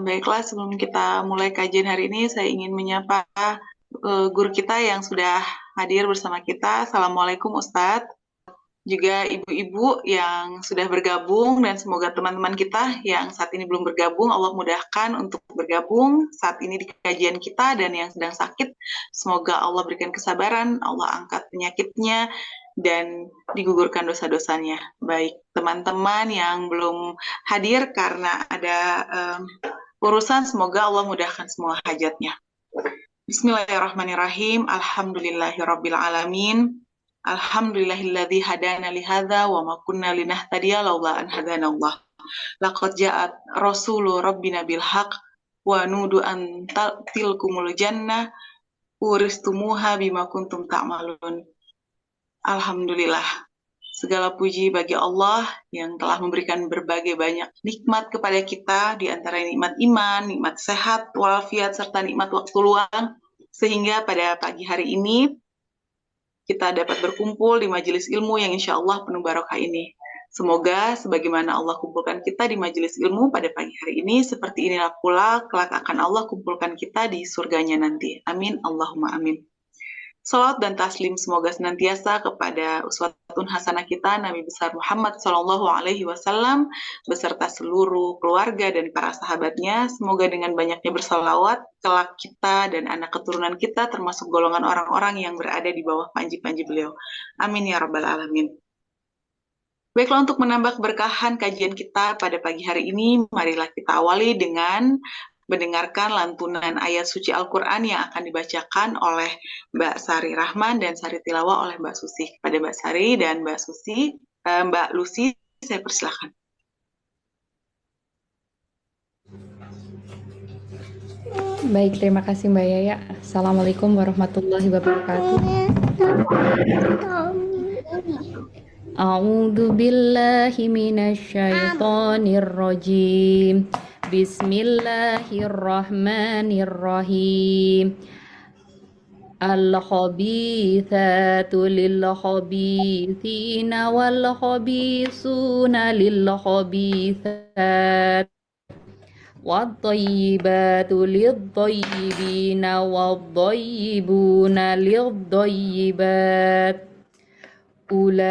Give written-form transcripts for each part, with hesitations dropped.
Baiklah, sebelum kita mulai kajian hari ini, saya ingin menyapa guru kita yang sudah hadir bersama kita. Assalamualaikum Ustadz. Juga ibu-ibu yang sudah bergabung, dan semoga teman-teman kita yang saat ini belum bergabung, Allah mudahkan untuk bergabung saat ini di kajian kita, dan yang sedang sakit, semoga Allah berikan kesabaran, Allah angkat penyakitnya, dan digugurkan dosa-dosanya. Baik, teman-teman yang belum hadir karena ada urusan, semoga Allah mudahkan semua hajatnya. Bismillahirrahmanirrahim. Alhamdulillahirabbil alamin. Alhamdulillahilladzi hadana li hadza wa ma kunna linahtadiya laula an hadanallah. Laqad ja'at rasulu rabbina bil haqq wa nudu an tilkumul jannah uristumuha bima kuntum ta'malun. Alhamdulillah. Segala puji bagi Allah yang telah memberikan berbagai banyak nikmat kepada kita, di antara nikmat iman, nikmat sehat, walafiat, serta nikmat waktu luang, sehingga pada pagi hari ini kita dapat berkumpul di majelis ilmu yang insya Allah penuh barokah ini. Semoga sebagaimana Allah kumpulkan kita di majelis ilmu pada pagi hari ini, seperti inilah pula kelak akan Allah kumpulkan kita di surganya nanti. Amin, Allahumma amin. Salawat dan taslim semoga senantiasa kepada uswatun hasanah kita Nabi besar Muhammad SAW beserta seluruh keluarga dan para sahabatnya. Semoga dengan banyaknya bersalawat kelak kita dan anak keturunan kita termasuk golongan orang-orang yang berada di bawah panji-panji beliau. Amin ya rabbal alamin. Baiklah, untuk menambah keberkahan kajian kita pada pagi hari ini, marilah kita awali dengan mendengarkan lantunan ayat suci Al-Quran yang akan dibacakan oleh Mbak Sari Rahman dan Sari Tilawah oleh Mbak Susi. Kepada Mbak Sari dan Mbak Lucy, saya persilahkan. Baik, terima kasih Mbak Yaya. Assalamualaikum warahmatullahi wabarakatuh. A'udzu billahi minasyaitonir rajim. Bismillahirrahmanirrahim. Al-khabithatu lil-khabithina wal-khabithuna lil-khabithat. Wat-thayyibatu lid-thayyibina wad-thayyibuna lid-thayyibat. Ulaika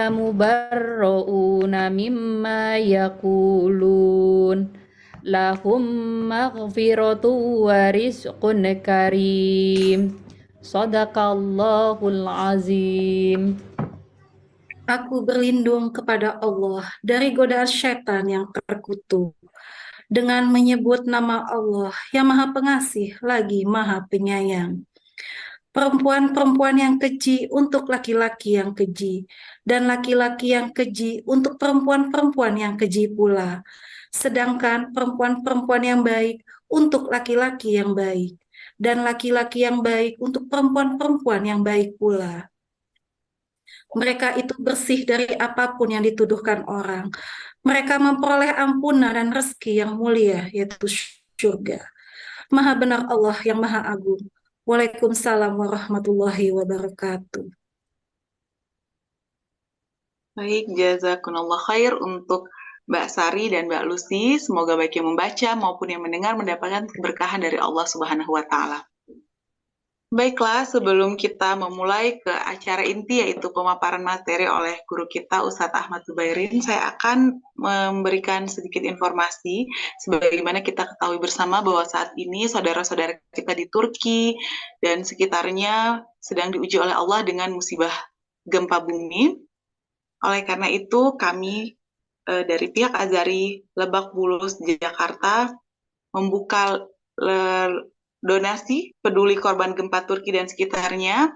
mubarra'una mimma yaqulun. Lahum maghfiratu wa rizqun karim. Shadaqallahul azim. Aku berlindung kepada Allah dari godaan syaitan yang terkutuk dengan menyebut nama Allah yang Maha Pengasih lagi Maha Penyayang. Perempuan-perempuan yang keji untuk laki-laki yang keji, dan laki-laki yang keji untuk perempuan-perempuan yang keji pula. Sedangkan perempuan-perempuan yang baik untuk laki-laki yang baik, dan laki-laki yang baik untuk perempuan-perempuan yang baik pula. Mereka itu bersih dari apapun yang dituduhkan orang. Mereka memperoleh ampunan dan rezeki yang mulia, yaitu surga. Maha benar Allah yang Maha Agung. Waalaikumsalam warahmatullahi wabarakatuh. Baik, jazakumullah khair untuk Mbak Sari dan Mbak Lucy. Semoga baik yang membaca maupun yang mendengar mendapatkan keberkahan dari Allah Subhanahu wa Ta'ala. Baiklah, sebelum kita memulai ke acara inti, yaitu pemaparan materi oleh guru kita Ustadz Ahmad Zubairin, saya akan memberikan sedikit informasi. Sebagaimana kita ketahui bersama bahwa saat ini saudara-saudara kita di Turki dan sekitarnya sedang diuji oleh Allah dengan musibah gempa bumi. Oleh karena itu, kami dari pihak Azhari Lebak Bulus Jakarta membuka donasi peduli korban gempa Turki dan sekitarnya.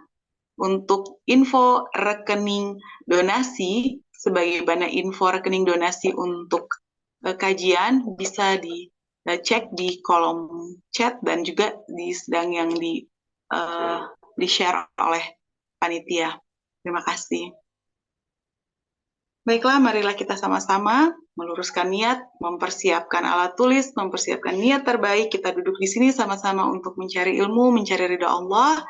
Untuk info rekening donasi, sebagaimana info rekening donasi untuk kajian bisa dicek di kolom chat dan juga sedang yang di-share oleh panitia. Terima kasih. Baiklah, marilah kita sama-sama meluruskan niat, mempersiapkan alat tulis, mempersiapkan niat terbaik. Kita duduk di sini sama-sama untuk mencari ilmu, mencari ridha Allah,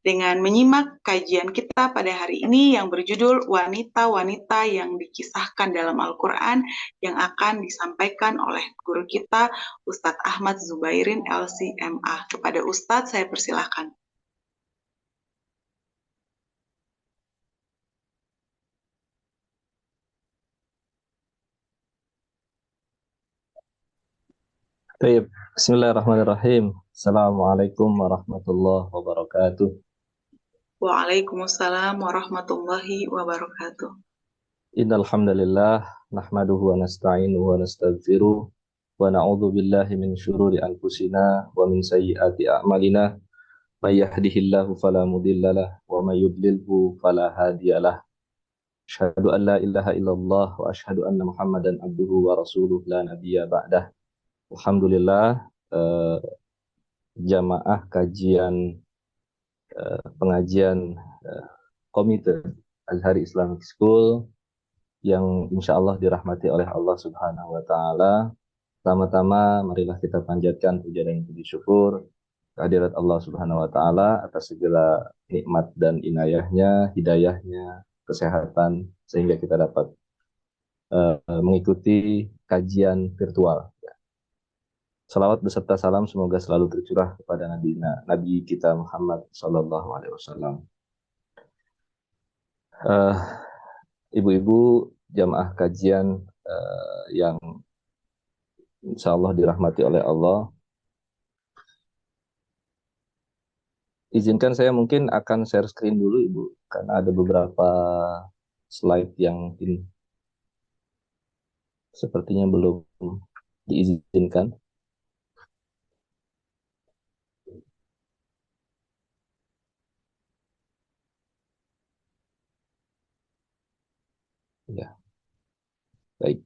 dengan menyimak kajian kita pada hari ini yang berjudul Wanita-Wanita yang Dikisahkan dalam Al-Quran yang akan disampaikan oleh guru kita Ustadz Ahmad Zubairin LCMA. Kepada Ustadz saya persilahkan. Baik, Bismillahirrahmanirrahim. Assalamualaikum warahmatullahi wabarakatuh. Waalaikumsalam warahmatullahi wabarakatuh. Innal hamdalillah nahmaduhu wa nasta'inuhu wa nastaghfiruh wa na'udzu billahi min syururi anfusina wa min sayyiati a'malina. May yahdihillahu fala mudhillalah wa may yudlilhu fala hadiyalah. Asyhadu an la ilaha illallah wa asyhadu anna Muhammadan abduhu wa rasuluh la nabiyya ba'dah. Alhamdulillah, jamaah kajian pengajian komite Azhari Islamic School yang insya Allah dirahmati oleh Allah Subhanahu wa Ta'ala. Pertama-tama, marilah kita panjatkan puja dan puji syukur kehadirat Allah Subhanahu wa Ta'ala atas segala nikmat dan inayahnya, hidayahnya, kesehatan, sehingga kita dapat mengikuti kajian virtual. Salawat beserta salam semoga selalu tercurah kepada Nabi kita Muhammad Sallallahu Alaihi Wasallam. Ibu-ibu jamaah kajian yang insya Allah dirahmati oleh Allah, izinkan saya mungkin akan share screen dulu Ibu, karena ada beberapa slide yang sepertinya belum diizinkan. Ya, baik.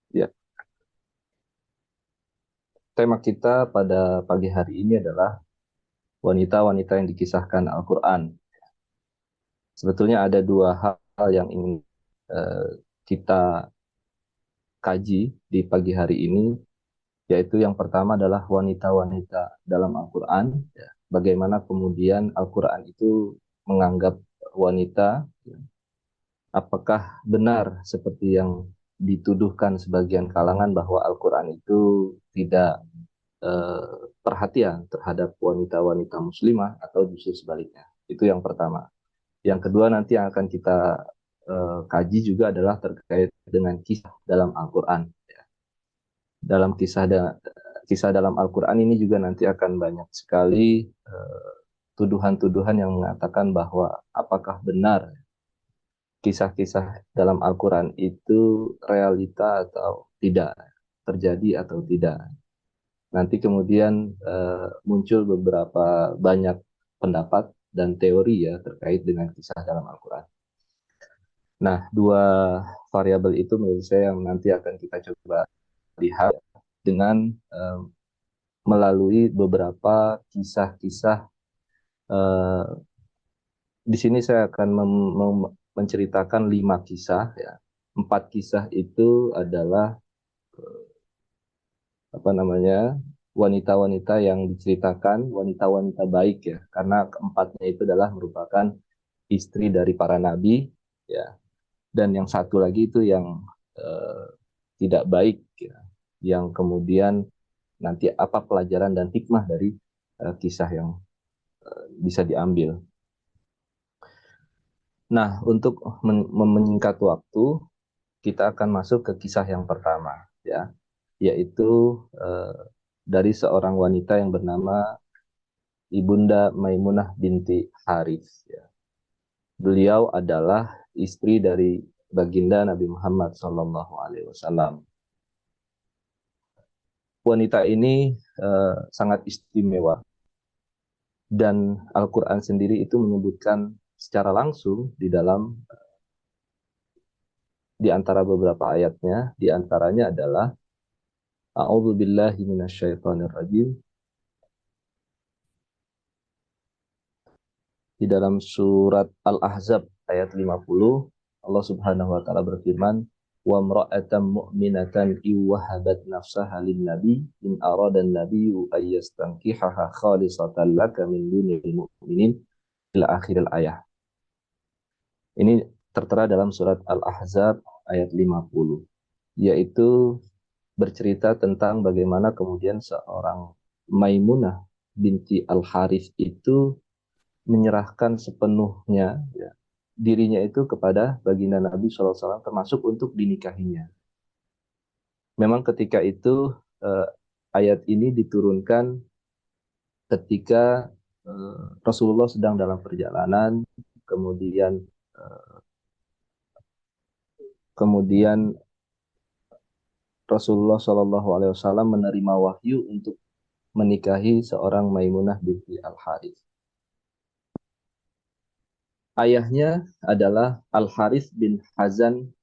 Ya. Tema kita pada pagi hari ini adalah wanita-wanita yang dikisahkan Al-Quran. Sebetulnya ada dua hal yang ingin kita kaji di pagi hari ini, yaitu yang pertama adalah wanita-wanita dalam Al-Quran. Bagaimana kemudian Al-Quran itu menganggap wanita, apakah benar seperti yang dituduhkan sebagian kalangan bahwa Al-Quran itu tidak perhatian terhadap wanita-wanita muslimah atau justru sebaliknya. Itu yang pertama. Yang kedua nanti yang akan kita kaji juga adalah terkait dengan kisah dalam Al-Quran. Dalam kisah dalam Al-Quran ini juga nanti akan banyak sekali tuduhan-tuduhan yang mengatakan bahwa apakah benar kisah-kisah dalam Al-Quran itu realita atau tidak, terjadi atau tidak. Nanti kemudian muncul beberapa banyak pendapat dan teori ya terkait dengan kisah dalam Al-Quran. Nah, dua variabel itu menurut saya yang nanti akan kita coba lihat dengan melalui beberapa kisah-kisah. Di sini saya akan menceritakan 5 kisah. Ya. 4 kisah itu adalah wanita-wanita yang diceritakan, wanita-wanita baik ya, karena keempatnya itu adalah merupakan istri dari para nabi, ya. Dan yang satu lagi itu yang tidak baik, ya, yang kemudian nanti apa pelajaran dan hikmah dari kisah yang bisa diambil. Nah, untuk menyingkat waktu, kita akan masuk ke kisah yang pertama, ya, yaitu dari seorang wanita yang bernama Ibunda Maimunah binti Harits. Ya. Beliau adalah istri dari baginda Nabi Muhammad SAW. Wanita ini sangat istimewa, dan Al-Quran sendiri itu menyebutkan secara langsung di dalam di antara beberapa ayatnya, di antaranya adalah A'udzu billahi minasyaitonir rajim. Di dalam surat Al-Ahzab ayat 50, Allah Subhanahu wa taala berfirman, wa imra'atan mu'minatan iwahabat nafsaha lin-nabi in arada an-nabiyyu ay yastankihaha khalisatan laka min dunil mu'minin ila akhiril ayah. Ini tertera dalam surat Al-Ahzab ayat 50, yaitu bercerita tentang bagaimana kemudian seorang Maimunah binti Al-Harith itu menyerahkan sepenuhnya ya, dirinya itu kepada baginda Nabi SAW termasuk untuk dinikahinya. Memang ketika itu ayat ini diturunkan ketika Rasulullah sedang dalam perjalanan, kemudian Rasulullah SAW menerima wahyu untuk menikahi seorang Maimunah binti Al-Harith. Ayahnya adalah Al-Harith bin Hazan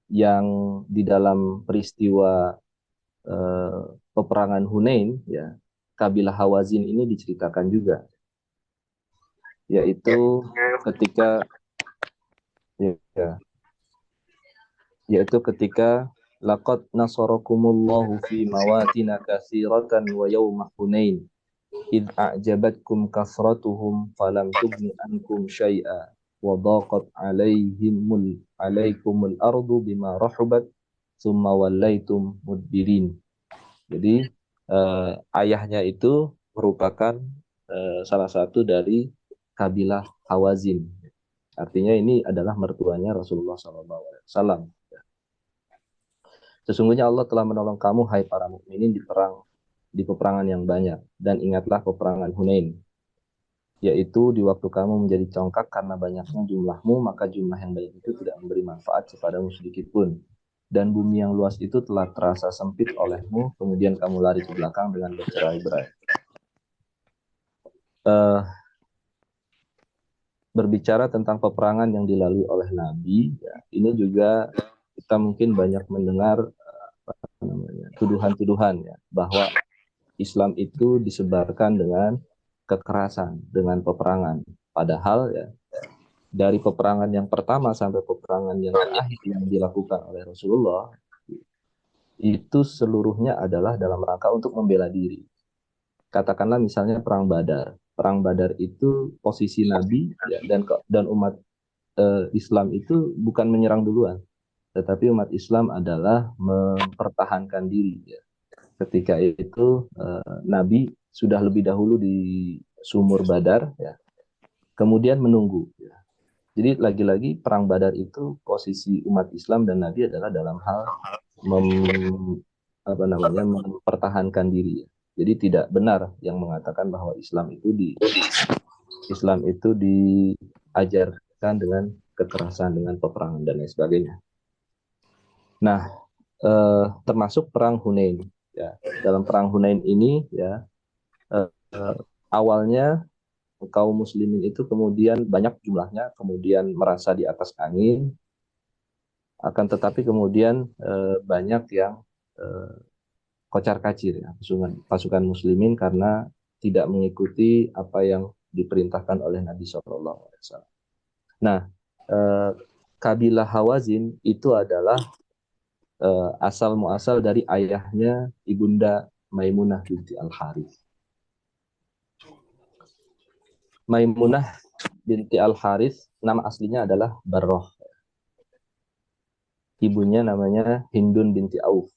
yang di dalam peristiwa peperangan Hunain, ya, kabilah Hawazin ini diceritakan juga, yaitu ketika laqad nasarakumullahu fi mawatina katsiratan wa yawma Hunain id a'jabatkum kasratuhum falam tughni ankum syai'a wa daqat alaikumul ardu bima rahubat summa wallaitum mudbirin. Jadi ayahnya itu merupakan salah satu dari kabilah Hawazin. Artinya ini adalah mertuanya Rasulullah SAW. Sesungguhnya Allah telah menolong kamu, hai para mukminin, di peperangan yang banyak. Dan ingatlah peperangan Hunain, yaitu di waktu kamu menjadi congkak karena banyaknya jumlahmu, maka jumlah yang banyak itu tidak memberi manfaat kepadamu sedikit pun. Dan bumi yang luas itu telah terasa sempit olehmu, kemudian kamu lari ke belakang dengan bercerai-berai. Berbicara tentang peperangan yang dilalui oleh Nabi, ya, ini juga kita mungkin banyak mendengar tuduhan-tuduhan, ya, bahwa Islam itu disebarkan dengan kekerasan, dengan peperangan. Padahal ya, dari peperangan yang pertama sampai peperangan yang terakhir yang dilakukan oleh Rasulullah, itu seluruhnya adalah dalam rangka untuk membela diri. Katakanlah misalnya Perang Badar. Perang Badar itu posisi Nabi, ya, dan umat Islam itu bukan menyerang duluan, tetapi umat Islam adalah mempertahankan diri. Ya. Ketika itu Nabi sudah lebih dahulu di sumur Badar, ya, kemudian menunggu. Ya. Jadi lagi-lagi Perang Badar itu posisi umat Islam dan Nabi adalah dalam hal mempertahankan diri. Ya. Jadi tidak benar yang mengatakan bahwa Islam itu diajarkan dengan kekerasan, dengan peperangan dan lain sebagainya. Nah, termasuk Perang Hunain. Ya, dalam Perang Hunain ini, ya, awalnya kaum muslimin itu kemudian banyak jumlahnya, kemudian merasa di atas angin, akan tetapi kemudian banyak yang kocar-kacir, ya, pasukan muslimin karena tidak mengikuti apa yang diperintahkan oleh Nabi SAW. Nah, kabilah Hawazin itu adalah asal muasal dari ayahnya Ibunda Maimunah binti Al-Harith. Maimunah binti Al-Harith nama aslinya adalah Barroh. Ibunya namanya Hindun binti Auf.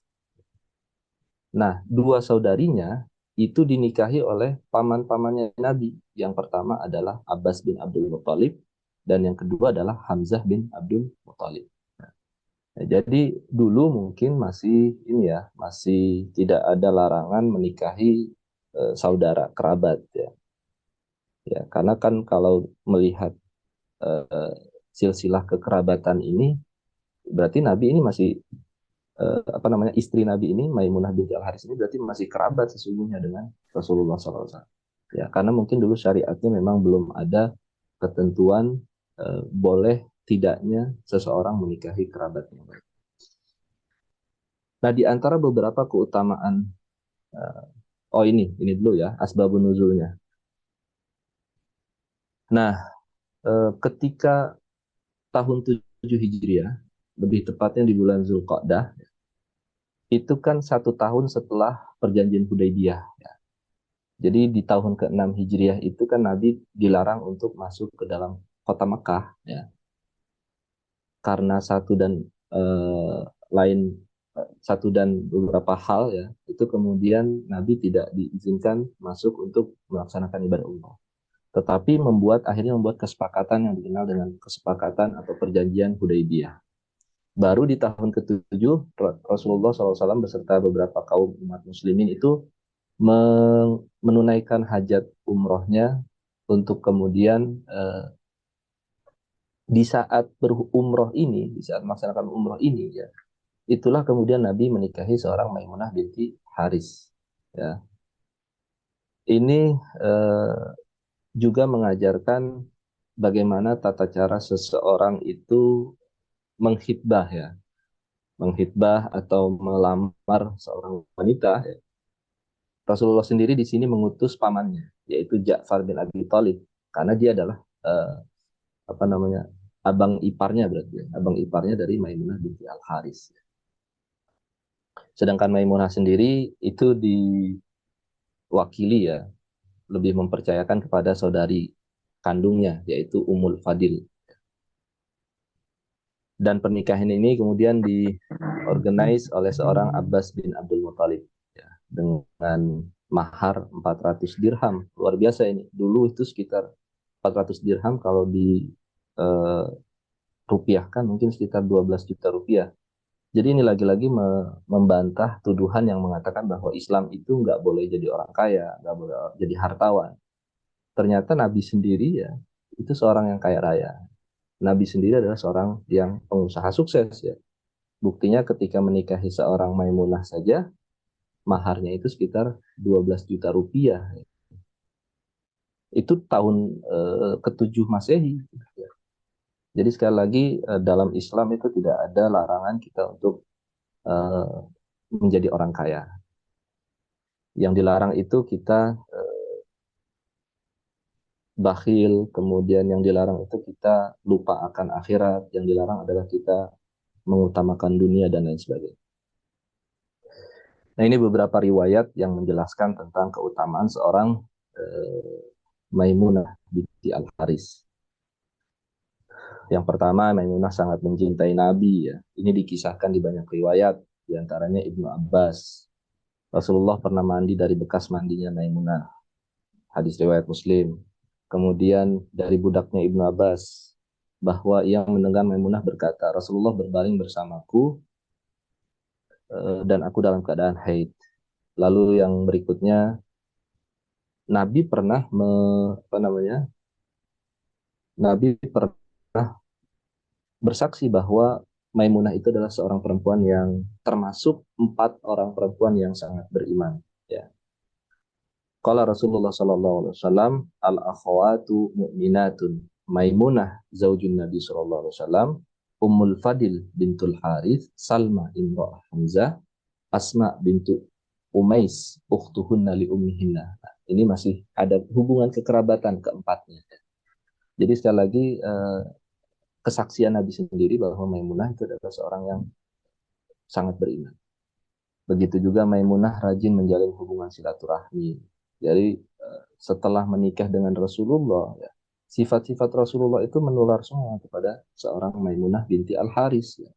Nah, dua saudarinya itu dinikahi oleh paman-pamannya Nabi. Yang pertama adalah Abbas bin Abdul Muttalib dan yang kedua adalah Hamzah bin Abdul Muttalib. Nah, jadi dulu mungkin masih tidak ada larangan menikahi saudara kerabat, ya. Ya, karena kan kalau melihat silsilah kekerabatan ini, berarti Nabi ini masih istri Nabi ini, Maimunah binti Al-Harith ini berarti masih kerabat sesungguhnya dengan Rasulullah SAW. Ya, karena mungkin dulu syariatnya memang belum ada ketentuan boleh tidaknya seseorang menikahi kerabatnya. Nah, di antara beberapa keutamaan, ini dulu ya, asbabun nuzulnya. Nah, ketika tahun 7 Hijriah, lebih tepatnya di bulan Zulqa'dah, itu kan 1 tahun setelah perjanjian Hudaybiyah. Ya. Jadi di tahun ke-6 Hijriah itu kan Nabi dilarang untuk masuk ke dalam kota Mekah, ya, karena lain satu dan beberapa hal, ya, itu kemudian Nabi tidak diizinkan masuk untuk melaksanakan ibadah umrah. Tetapi akhirnya membuat kesepakatan yang dikenal dengan kesepakatan atau perjanjian Hudaybiyah. Baru di tahun ke-7 Rasulullah SAW beserta beberapa kaum umat muslimin itu menunaikan hajat umrohnya untuk kemudian di saat di saat melaksanakan umroh ini, ya, itulah kemudian Nabi menikahi seorang Maimunah binti Haris. Ya. Ini juga mengajarkan bagaimana tata cara seseorang itu menghitbah, ya, menghitbah atau melamar seorang wanita. Ya. Rasulullah sendiri di sini mengutus pamannya, yaitu Ja'far bin Abi Thalib, karena dia adalah apa namanya, abang iparnya, berarti ya, abang iparnya dari Maimunah binti Al Haris. Sedangkan Maimunah sendiri itu diwakili, ya, lebih mempercayakan kepada saudari kandungnya, yaitu Ummul Fadil. Dan pernikahan ini kemudian diorganize oleh seorang Abbas bin Abdul Muthalib, ya, dengan mahar 400 dirham. Luar biasa ini. Dulu itu sekitar 400 dirham kalau di rupiahkan mungkin sekitar 12 juta rupiah. Jadi ini lagi-lagi membantah tuduhan yang mengatakan bahwa Islam itu nggak boleh jadi orang kaya, nggak boleh jadi hartawan. Ternyata Nabi sendiri, ya, itu seorang yang kaya raya. Nabi sendiri adalah seorang yang pengusaha sukses, ya. Buktinya ketika menikahi seorang Maimunah saja, maharnya itu sekitar 12 juta rupiah. Itu tahun ke-7 Masehi. Jadi sekali lagi dalam Islam itu tidak ada larangan kita untuk menjadi orang kaya. Yang dilarang itu kita bakhil, kemudian yang dilarang itu kita lupa akan akhirat, yang dilarang adalah kita mengutamakan dunia dan lain sebagainya. Nah, ini beberapa riwayat yang menjelaskan tentang keutamaan seorang Maimunah binti Al Haris. Yang pertama, Maimunah sangat mencintai Nabi, ya. Ini dikisahkan di banyak riwayat, di antaranya Ibnu Abbas. Rasulullah pernah mandi dari bekas mandinya Maimunah. Hadis riwayat Muslim. Kemudian dari budaknya Ibnu Abbas, bahwa ia mendengar Maimunah berkata, Rasulullah berbaring bersamaku dan aku dalam keadaan haid. Lalu yang berikutnya, Nabi pernah Nabi pernah bersaksi bahwa Maimunah itu adalah seorang perempuan yang termasuk 4 orang perempuan yang sangat beriman. Ya. Qala Rasulullah sallallahu alaihi wasallam, al-akhawatu mu'minatun. Maimunah zaujun Nabi sallallahu alaihi wasallam, Ummul Fadil bintul Harith, Salma imra'ah Hamzah, Asma bintu Umais, ukhtuhunna li ummihinna. Nah, ini masih ada hubungan kekerabatan keempatnya. Jadi sekali lagi kesaksian Nabi sendiri bahwa Maimunah itu adalah seorang yang sangat beriman. Begitu juga Maimunah rajin menjalin hubungan silaturahmi. Jadi setelah menikah dengan Rasulullah, ya, sifat-sifat Rasulullah itu menular semua kepada seorang Maimunah binti Al Haris. Ya.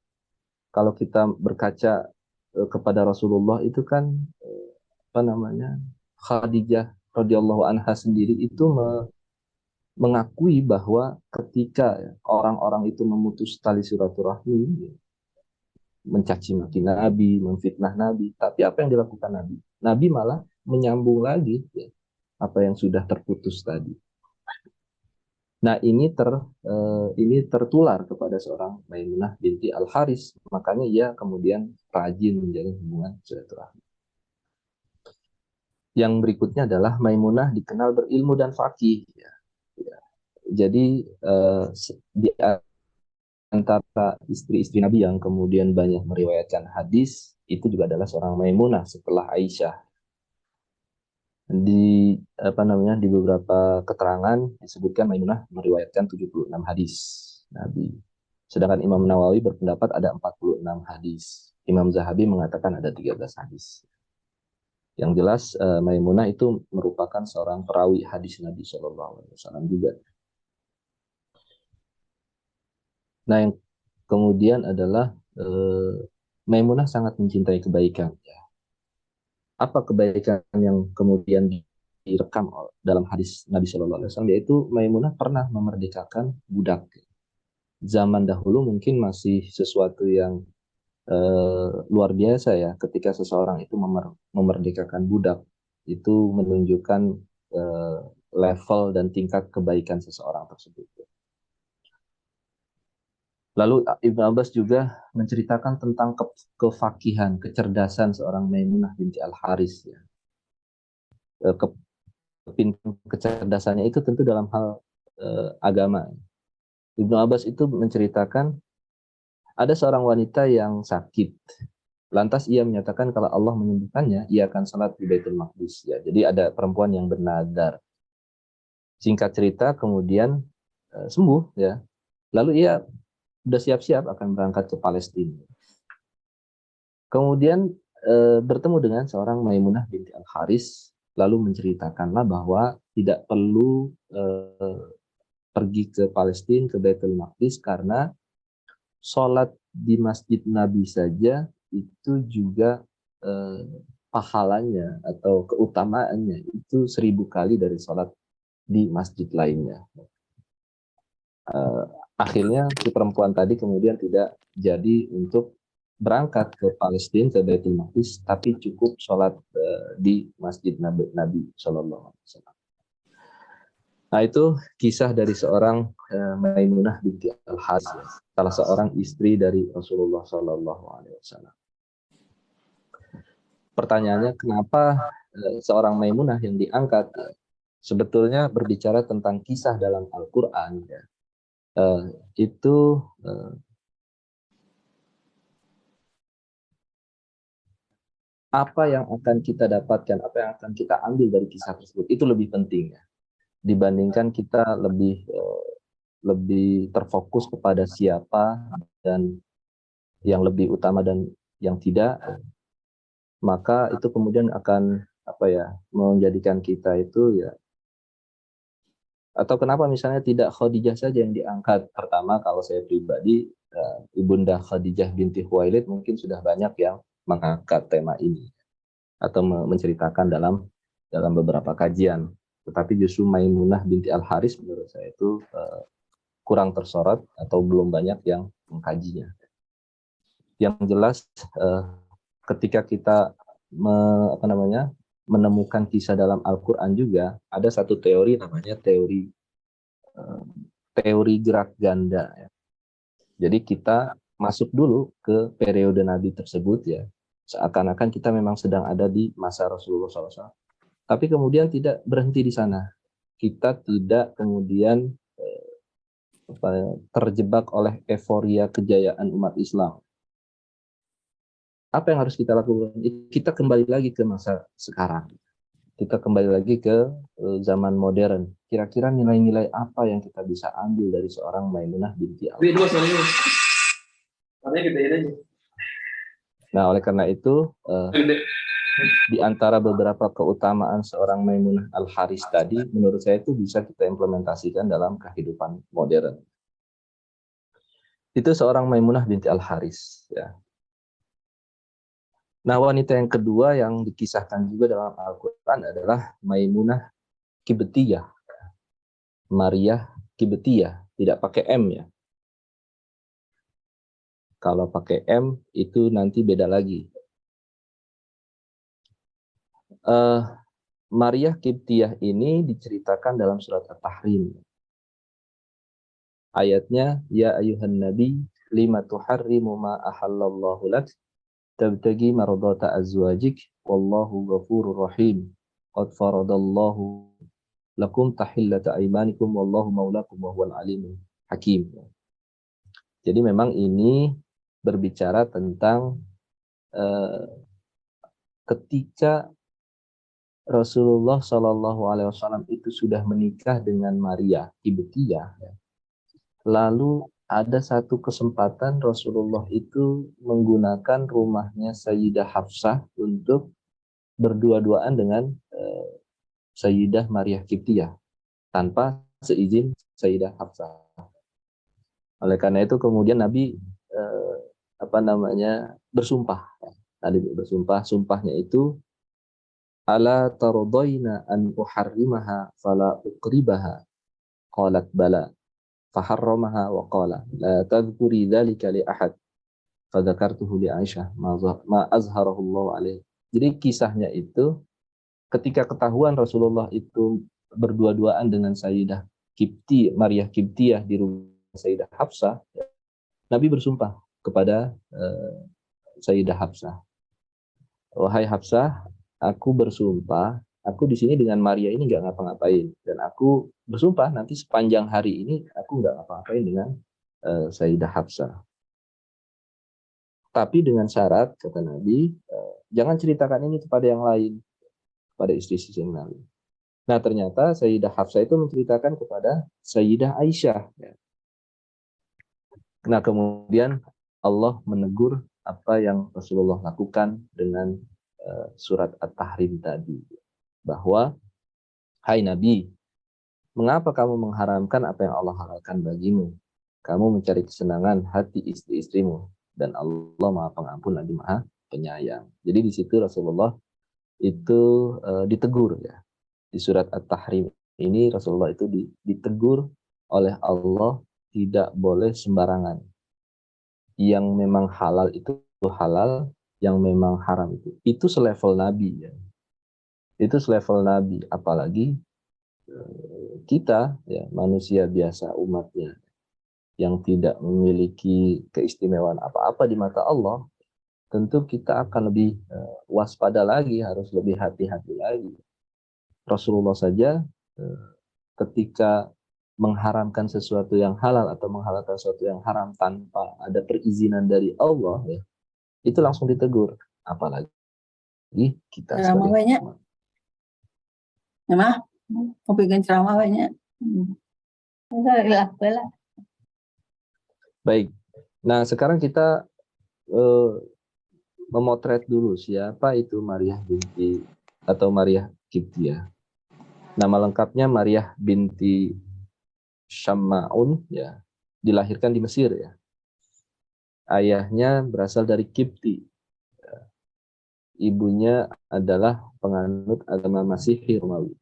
Kalau kita berkaca kepada Rasulullah itu kan Khadijah radhiyallahu anha sendiri itu mengakui bahwa ketika orang-orang itu memutus tali silaturahmi, mencaci maki Nabi, memfitnah Nabi, tapi apa yang dilakukan Nabi? Nabi malah menyambung lagi, ya, apa yang sudah terputus tadi. Nah, ini tertular kepada seorang Maimunah binti Al Haris, makanya ia kemudian rajin menjalin hubungan silaturahmi. Yang berikutnya adalah Maimunah dikenal berilmu dan faqih. Ya. Jadi di antara istri-istri Nabi yang kemudian banyak meriwayatkan hadis itu juga adalah seorang Maimunah setelah Aisyah. Di beberapa keterangan disebutkan Maimunah meriwayatkan 76 hadis Nabi. Sedangkan Imam Nawawi berpendapat ada 46 hadis. Imam Zahabi mengatakan ada 13 hadis. Yang jelas Maimunah itu merupakan seorang perawi hadis Nabi SAW juga. Nah, yang kemudian adalah Maimunah sangat mencintai kebaikan. Apa kebaikan yang kemudian direkam dalam hadis Nabi SAW? Yaitu Maimunah pernah memerdekakan budak. Zaman dahulu mungkin masih sesuatu yang luar biasa ya, ketika seseorang itu memerdekakan budak, itu menunjukkan level dan tingkat kebaikan seseorang tersebut. Lalu Ibnu Abbas juga menceritakan tentang kefakihan, kecerdasan seorang Maimunah binti Al-Haris ya. Kecerdasannya itu tentu dalam hal agama. Ibnu Abbas itu menceritakan ada seorang wanita yang sakit. Lantas ia menyatakan kalau Allah menyembuhkannya, ia akan salat di Baitul Maqdis. Ya, jadi ada perempuan yang bernadar. Singkat cerita, kemudian sembuh. Ya. Lalu ia sudah siap-siap akan berangkat ke Palestina. Kemudian bertemu dengan seorang Maimunah binti Al-Haris, lalu menceritakanlah bahwa tidak perlu pergi ke Palestina, ke Baitul Maqdis, karena sholat di Masjid Nabi saja itu juga pahalanya atau keutamaannya itu 1000 kali dari sholat di masjid lainnya. Akhirnya si perempuan tadi kemudian tidak jadi untuk berangkat ke Palestina, ke Baitul Maqdis, tapi cukup sholat di Masjid Nabi Shallallahu Alaihi Wasallam. Nah, itu kisah dari seorang Maimunah binti Al-Haris, salah seorang istri dari Rasulullah Shallallahu Alaihi Wasallam. Pertanyaannya, kenapa seorang Maimunah yang diangkat? Sebetulnya berbicara tentang kisah dalam Al-Quran, ya. Itu apa yang akan kita dapatkan, apa yang akan kita ambil dari kisah tersebut, itu lebih penting ya, dibandingkan kita lebih terfokus kepada siapa dan yang lebih utama dan yang tidak, maka itu kemudian akan menjadikan kita itu ya. Atau kenapa misalnya tidak Khadijah saja yang diangkat? Pertama, kalau saya pribadi, Ibunda Khadijah binti Khuwailid mungkin sudah banyak yang mengangkat tema ini atau menceritakan dalam beberapa kajian. Tetapi justru Maimunah binti Al-Haris menurut saya itu kurang tersorot atau belum banyak yang mengkajinya. Yang jelas ketika kita menemukan kisah dalam Al-Quran juga, ada satu teori namanya teori gerak ganda. Ya. Jadi kita masuk dulu ke periode Nabi tersebut ya, seakan-akan kita memang sedang ada di masa Rasulullah SAW. Tapi kemudian tidak berhenti di sana. Kita tidak kemudian terjebak oleh euforia kejayaan umat Islam. Apa yang harus kita lakukan? Kita kembali lagi ke masa sekarang. Kita kembali lagi ke zaman modern. Kira-kira nilai-nilai apa yang kita bisa ambil dari seorang Maimunah binti Al-Haris? Nah, oleh karena itu, di antara beberapa keutamaan seorang Maimunah Al-Haris tadi, menurut saya itu bisa kita implementasikan dalam kehidupan modern. Itu seorang Maimunah binti Al-Haris. Ya. Nah, wanita yang kedua yang dikisahkan juga dalam Al-Quran adalah Maimunah Kibtiyah. Maria Kibtiyah, tidak pakai M ya. Kalau pakai M itu nanti beda lagi. Maria Kibtiyah ini diceritakan dalam surat At-Tahrim. Ayatnya, Ya ayuhan nabi, lima tuharrimu ma ahallallahu lak, tabtagi mardata azwajik, wallahu ghafurur rahim, qad faradallahu lakum tahillata aymanikum, wallahu maulakum wa huwal alimul hakim. Jadi memang ini berbicara tentang ketika Rasulullah SAW itu sudah menikah dengan Maria Kibtiyah, lalu ada satu kesempatan Rasulullah itu menggunakan rumahnya Sayyidah Hafsah untuk berdua-duaan dengan Sayyidah Maryah Qibtiyah tanpa seizin Sayyidah Hafsah. Oleh karena itu kemudian Nabi bersumpah. Nabi bersumpah, sumpahnya itu ala tardaina an uharrimaha fala uqribaha qalat bala faharramaha wa qala la tadhkuri dzalika li ahad fadzakartuhu li Aisyah ma azharahu Allah alaihi. Jadi kisahnya itu ketika ketahuan Rasulullah itu berdua-duaan dengan Sayyidah Maryah Qibtiyah di rumah Sayyidah Hafsah, Nabi bersumpah kepada Sayyidah Hafsah, wahai Hafsah, aku bersumpah, aku di sini dengan Maria ini nggak ngapa-ngapain, dan aku bersumpah nanti sepanjang hari ini aku nggak ngapa-ngapain dengan Sayyidah Hafsah. Tapi dengan syarat, kata Nabi, jangan ceritakan ini kepada yang lain, pada istri-istri yang lain. Nah ternyata Sayyidah Hafsah itu menceritakan kepada Sayyidah Aisyah. Nah kemudian Allah menegur apa yang Rasulullah lakukan dengan surat At-Tahrim tadi, bahwa hai Nabi, mengapa kamu mengharamkan apa yang Allah halalkan bagimu? Kamu mencari kesenangan hati istri-istrimu, dan Allah Maha Pengampun lagi Maha Penyayang. Jadi di situ Rasulullah itu ditegur ya. Di surat At-Tahrim ini Rasulullah itu ditegur oleh Allah tidak boleh sembarangan. Yang memang halal itu halal, yang memang haram itu selevel Nabi ya. Itu selevel Nabi, apalagi kita ya manusia biasa umatnya yang tidak memiliki keistimewaan apa-apa di mata Allah, tentu kita akan lebih waspada lagi, harus lebih hati-hati lagi. Rasulullah saja ketika mengharamkan sesuatu yang halal atau menghalalkan sesuatu yang haram tanpa ada perizinan dari Allah ya, itu langsung ditegur, apalagi kita Ceramah sebagai banyak, mah mau bikin ceramah banyak. Baik. Nah, sekarang kita memotret dulu siapa itu Maryah binti atau Maryah Qibtiyah. Nama lengkapnya Maryah binti Syamma'un ya, dilahirkan di Mesir ya. Ayahnya berasal dari Qibti. Ibunya adalah penganut agama Masihi Romawi.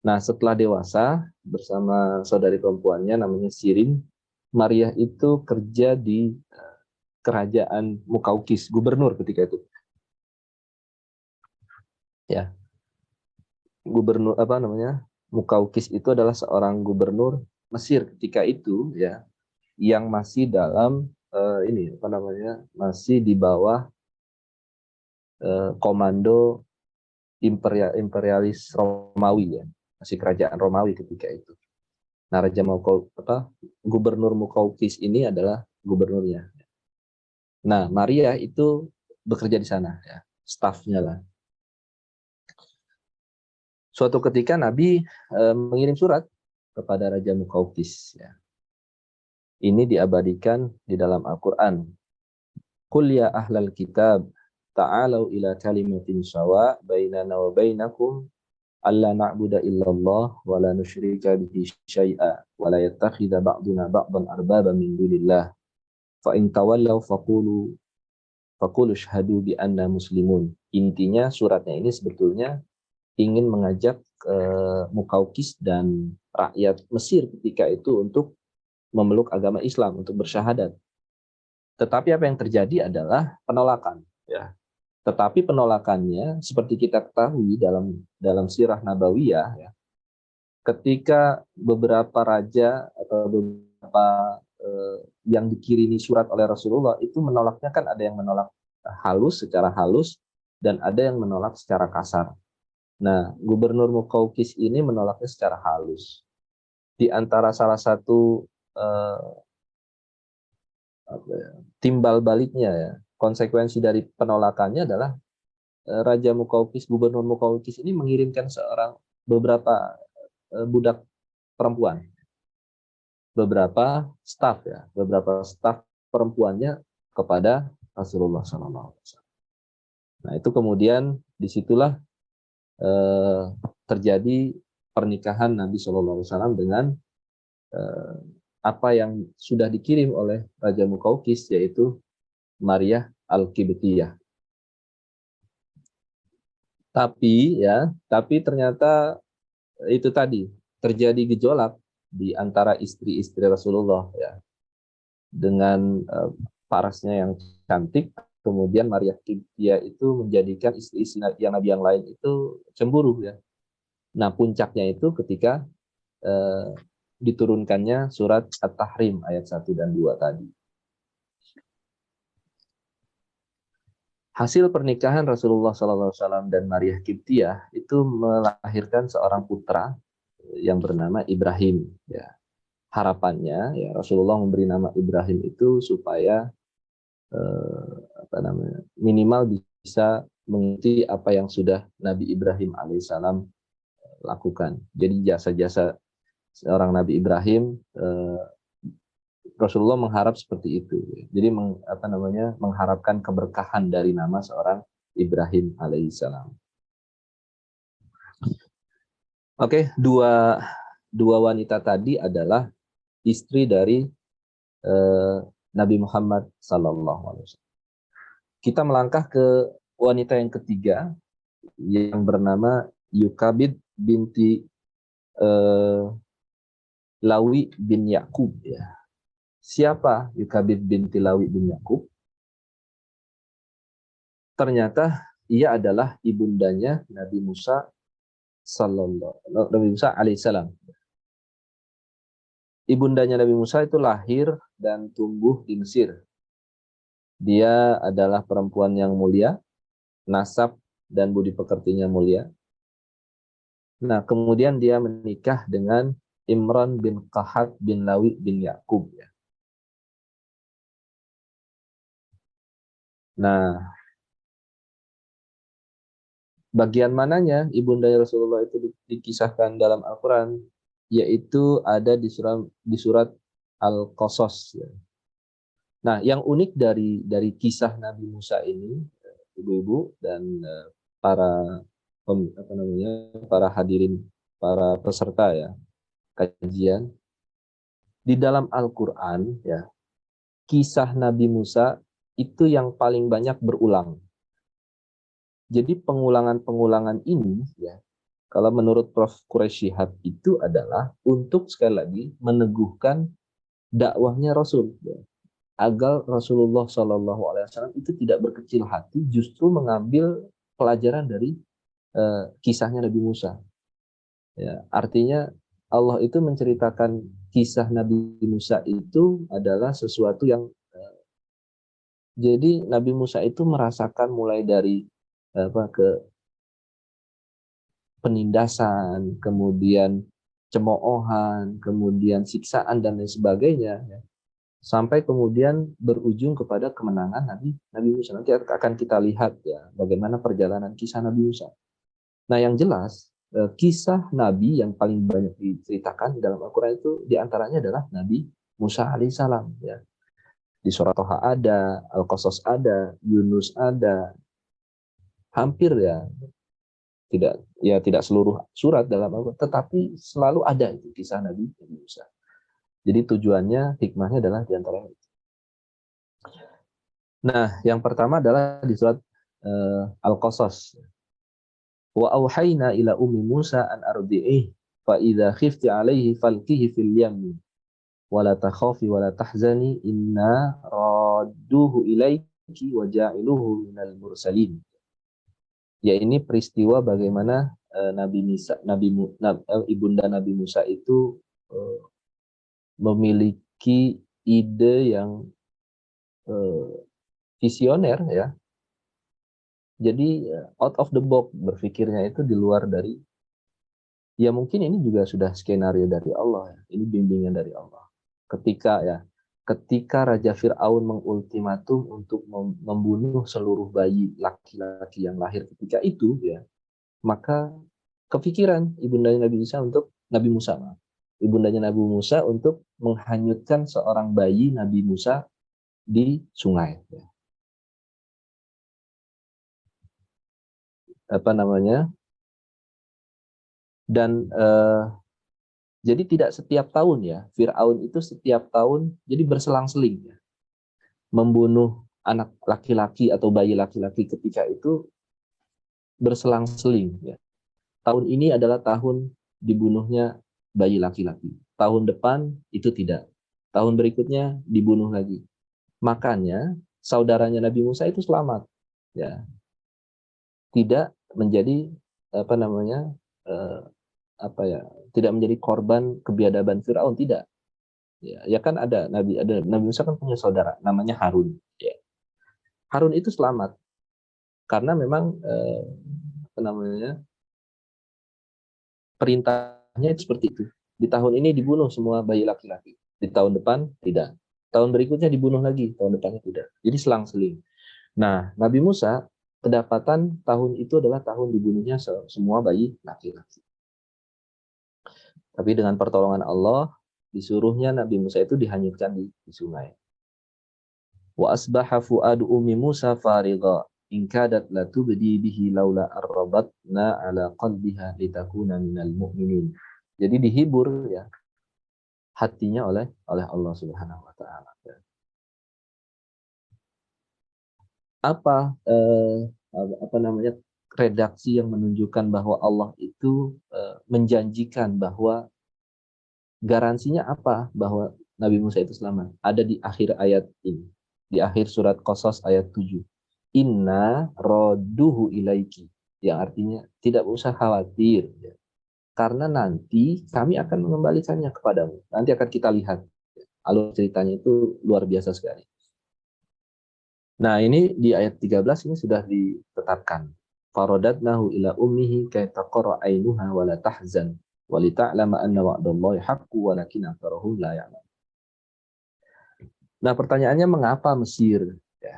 Nah, setelah dewasa bersama saudari perempuannya namanya Sirin, Maryah itu kerja di kerajaan Mukaukis, gubernur ketika itu. Ya. Gubernur Mukaukis itu adalah seorang gubernur Mesir ketika itu ya, yang masih dalam masih di bawah komando imperialis Romawi ya, masih kerajaan Romawi ketika itu. Nah, gubernur Mukaukis ini adalah gubernurnya. Nah, Maria itu bekerja di sana ya, stafnya lah. Suatu ketika Nabi mengirim surat kepada Raja Mukaukis ya. Ini diabadikan di dalam Al-Qur'an. Qul ya ahlal kitab ta'alau ila kalimatin sawa bainana wa bainakum alla na'budu illallah wa la nusyrika bihi syai'a wa la yattakhidha ba'duna ba'dan arbaba min dunillah fa in tawallaw faqulu syahadu bi anna muslimun. Intinya suratnya ini sebetulnya ingin mengajak Mukaukis dan rakyat Mesir ketika itu untuk memeluk agama Islam, untuk bersyahadat. Tetapi apa yang terjadi adalah penolakan ya. Tetapi penolakannya seperti kita ketahui dalam sirah nabawiyah ya, ketika beberapa raja atau beberapa yang dikirimi surat oleh Rasulullah itu menolaknya, kan ada yang menolak secara halus dan ada yang menolak secara kasar. Nah, Gubernur Mukaukis ini menolaknya secara halus. Di antara salah satu timbal baliknya ya, konsekuensi dari penolakannya adalah Raja Mukaukis, Gubernur Mukaukis ini mengirimkan beberapa budak perempuan beberapa staf ya, beberapa staf perempuannya kepada Rasulullah SAW. Nah itu kemudian disitulah terjadi pernikahan Nabi SAW dengan apa yang sudah dikirim oleh Raja Mukaukis, yaitu Maryah Al-Qibtiyah. Tapi ternyata itu tadi terjadi gejolak di antara istri-istri Rasulullah ya, dengan parasnya yang cantik. Kemudian Maryah Qibtiyah itu menjadikan istri-istri Nabi yang lain itu cemburu ya. Nah puncaknya itu ketika diturunkannya surat At-Tahrim ayat 1 dan 2 tadi. Hasil pernikahan Rasulullah SAW dan Maryah Qibtiyah itu melahirkan seorang putra yang bernama Ibrahim. Ya. Harapannya ya Rasulullah memberi nama Ibrahim itu supaya minimal bisa mengikuti apa yang sudah Nabi Ibrahim alaihissalam lakukan. Jadi jasa-jasa seorang Nabi Ibrahim, Rasulullah mengharap seperti itu. Jadi mengharapkan keberkahan dari nama seorang Ibrahim alaihissalam. Oke, dua wanita tadi adalah istri dari Nabi Muhammad SAW. Kita melangkah ke wanita yang ketiga yang bernama Yukabid binti Lawi bin Yakub ya. Siapa Yukabid binti Lawi bin Yakub? Ternyata ia adalah ibundanya Nabi Musa alaihissalam. Ibundanya Nabi Musa itu lahir dan tumbuh di Mesir. Dia adalah perempuan yang mulia, nasab dan budi pekertinya mulia. Nah, kemudian dia menikah dengan Imran bin Qahat bin Lawi bin Yakub ya. Nah, bagian mananya ibunda Rasulullah itu dikisahkan dalam Al-Quran, yaitu ada di surat Al-Qasas. Ya. Nah, yang unik dari kisah Nabi Musa ini, ibu-ibu dan para hadirin, para peserta ya kajian, di dalam Al-Quran ya, kisah Nabi Musa itu yang paling banyak berulang. Jadi pengulangan-pengulangan ini ya, kalau menurut Prof. Quraisy Shihab itu adalah untuk sekali lagi meneguhkan dakwahnya Rasul ya, agar Rasulullah SAW itu tidak berkecil hati, justru mengambil pelajaran dari kisahnya Nabi Musa. Ya, artinya Allah itu menceritakan kisah Nabi Musa itu adalah sesuatu yang jadi Nabi Musa itu merasakan mulai dari penindasan, kemudian cemoohan, kemudian siksaan dan lain sebagainya, ya. Sampai kemudian berujung kepada kemenangan Nabi Musa. Nanti akan kita lihat ya bagaimana perjalanan kisah Nabi Musa. Nah yang jelas kisah Nabi yang paling banyak diceritakan di dalam Al-Quran itu diantaranya adalah Nabi Musa alaihissalam. Ya. Di surat Toha ada, Al-Qasas ada, Yunus ada, hampir ya tidak seluruh surat dalam Al-Quran, tetapi selalu ada itu kisah Nabi Musa. Jadi tujuannya, hikmahnya adalah diantaranya itu. Nah, yang pertama adalah di surat Al-Qasas. Wa auhayna ila ummi Musa an ardi'ih fa idza khifti 'alaihi falqihi fil yammi wa la takhafi wa la tahzani inna radduhu ilaiki wa ja'iluhu minal mursalin. Ya ini peristiwa bagaimana ibunda Nabi Musa itu memiliki ide yang visioner ya. Jadi out of the box berpikirnya itu di luar dari, ya mungkin ini juga sudah skenario dari Allah ya. Ini bimbingan dari Allah. Ketika Raja Fir'aun mengultimatum untuk membunuh seluruh bayi laki-laki yang lahir ketika itu ya, maka kepikiran ibunda Nabi Musa ibundanya Nabi Musa untuk menghanyutkan seorang bayi Nabi Musa di sungai. Apa namanya? Dan jadi tidak setiap tahun ya, Fir'aun itu setiap tahun jadi berselang-seling ya, membunuh anak laki-laki atau bayi laki-laki ketika itu berselang-seling ya. Tahun ini adalah tahun dibunuhnya bayi laki-laki. Tahun depan itu tidak. Tahun berikutnya dibunuh lagi. Makanya saudaranya Nabi Musa itu selamat ya. Tidak menjadi apa namanya? Tidak menjadi korban kebiadaban Firaun, tidak. Ya kan ada Nabi Musa kan punya saudara namanya Harun ya. Harun itu selamat karena memang perintahnya itu seperti itu. Di tahun ini dibunuh semua bayi laki-laki. Di tahun depan tidak. Tahun berikutnya dibunuh lagi, tahun depannya tidak. Jadi selang-seling. Nah, Nabi Musa kedapatan tahun itu adalah tahun dibunuhnya semua bayi laki-laki. Tapi dengan pertolongan Allah, disuruhnya Nabi Musa itu dihanyutkan di sungai. Wa asbaha fuadu ummi Musa farigha in kadat la tubdi bihi laula arrabatna ala qalbiha litakuna minal mu'minin. Jadi dihibur ya hatinya oleh Allah Subhanahu wa taala. Apa namanya redaksi yang menunjukkan bahwa Allah itu menjanjikan bahwa garansinya apa bahwa Nabi Musa itu selamat? Ada di akhir ayat ini. Di akhir surat Qasas ayat 7. Inna roduhu ilaiki. Yang artinya tidak usah khawatir. Ya. Karena nanti kami akan mengembalikannya kepadamu. Nanti akan kita lihat. Alur ceritanya itu luar biasa sekali. Nah ini di ayat 13 ini sudah ditetapkan. Farodatnahu ila ummihi kay taqarra ainuha wa la tahzan wa li ta'lama anna wa'dallahi haqqu walakin aktsarahum la ya'lamun. Nah, pertanyaannya mengapa Mesir? Ya.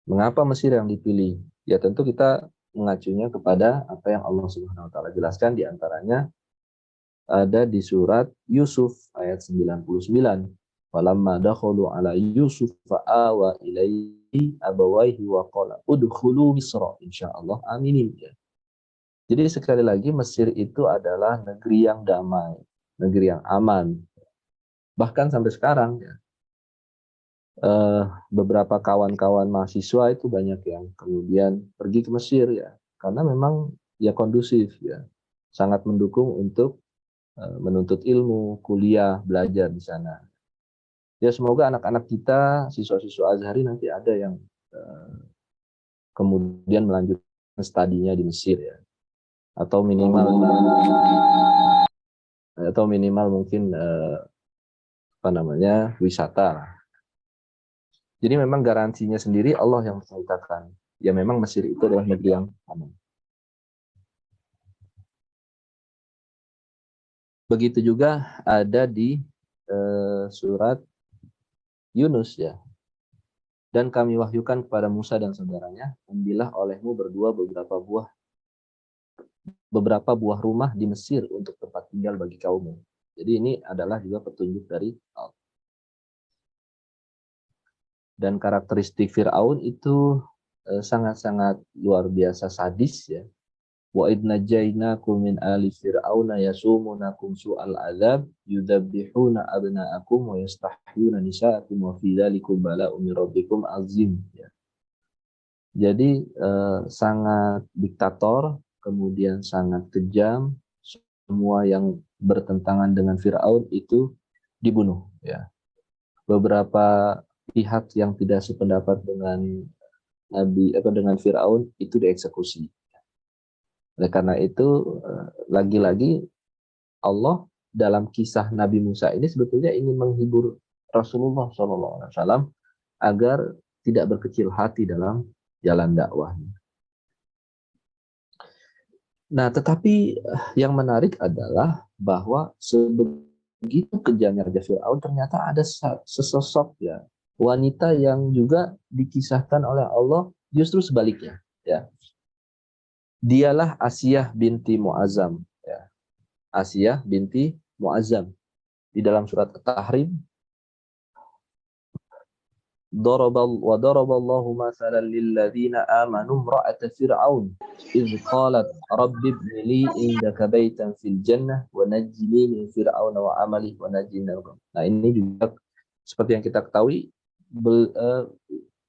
Mengapa Mesir yang dipilih? Ya tentu kita mengacunya kepada apa yang Allah Subhanahu wa taala jelaskan, di antaranya ada di surat Yusuf ayat 99. Falamma dakhalu ala Yusuf fa'awa ilaihi abawaihi wa qala udkhulu Misra insyaallah aminin. Ya. Jadi sekali lagi Mesir itu adalah negeri yang damai, negeri yang aman. Bahkan sampai sekarang ya, beberapa kawan-kawan mahasiswa itu banyak yang kemudian pergi ke Mesir ya, karena memang ya kondusif ya, sangat mendukung untuk menuntut ilmu, kuliah, belajar di sana. Ya semoga anak-anak kita, siswa-siswa Azhari nanti ada yang kemudian melanjutkan studinya di Mesir ya, atau minimal mungkin wisata lah. Jadi memang garansinya sendiri Allah yang menceritakan. Ya memang Mesir itu adalah negeri yang aman. Begitu juga ada di surat Yunus ya. Dan kami wahyukan kepada Musa dan saudaranya, ambillah olehmu berdua beberapa buah rumah di Mesir untuk tempat tinggal bagi kaummu. Jadi ini adalah juga petunjuk dari Allah. Dan karakteristik Fir'aun itu sangat-sangat luar biasa sadis ya. Wa idnajainakum min ali fir'auna yasumunakum su'al adzab yudabbihuna abna'akum wa yastahyuna nisa'akum wa fi dzalikum bala'un min rabbikum azim ya. Jadi sangat diktator, kemudian sangat kejam, semua yang bertentangan dengan Fir'aun itu dibunuh ya. Beberapa pihak yang tidak sependapat dengan dengan Fir'aun itu dieksekusi. Oleh karena itu lagi-lagi Allah dalam kisah Nabi Musa ini sebetulnya ingin menghibur Rasulullah SAW agar tidak berkecil hati dalam jalan dakwahnya. Nah, tetapi yang menarik adalah bahwa sebegitu kejamnya Raja Fir'aun ternyata ada sesosok ya wanita yang juga dikisahkan oleh Allah justru sebaliknya ya. Dialah Asiyah binti Mu'azzam ya. Asiyah binti muazzam. Di dalam surat At-Tahrim, Daraballahu mathalan lilladzina amanu imra'ata fir'aun idh qalat rabbi ibni li indaka baitan fil jannah wa najjini min fir'auna wa amalihi wa najjini. Nah, ini juga seperti yang kita ketahui,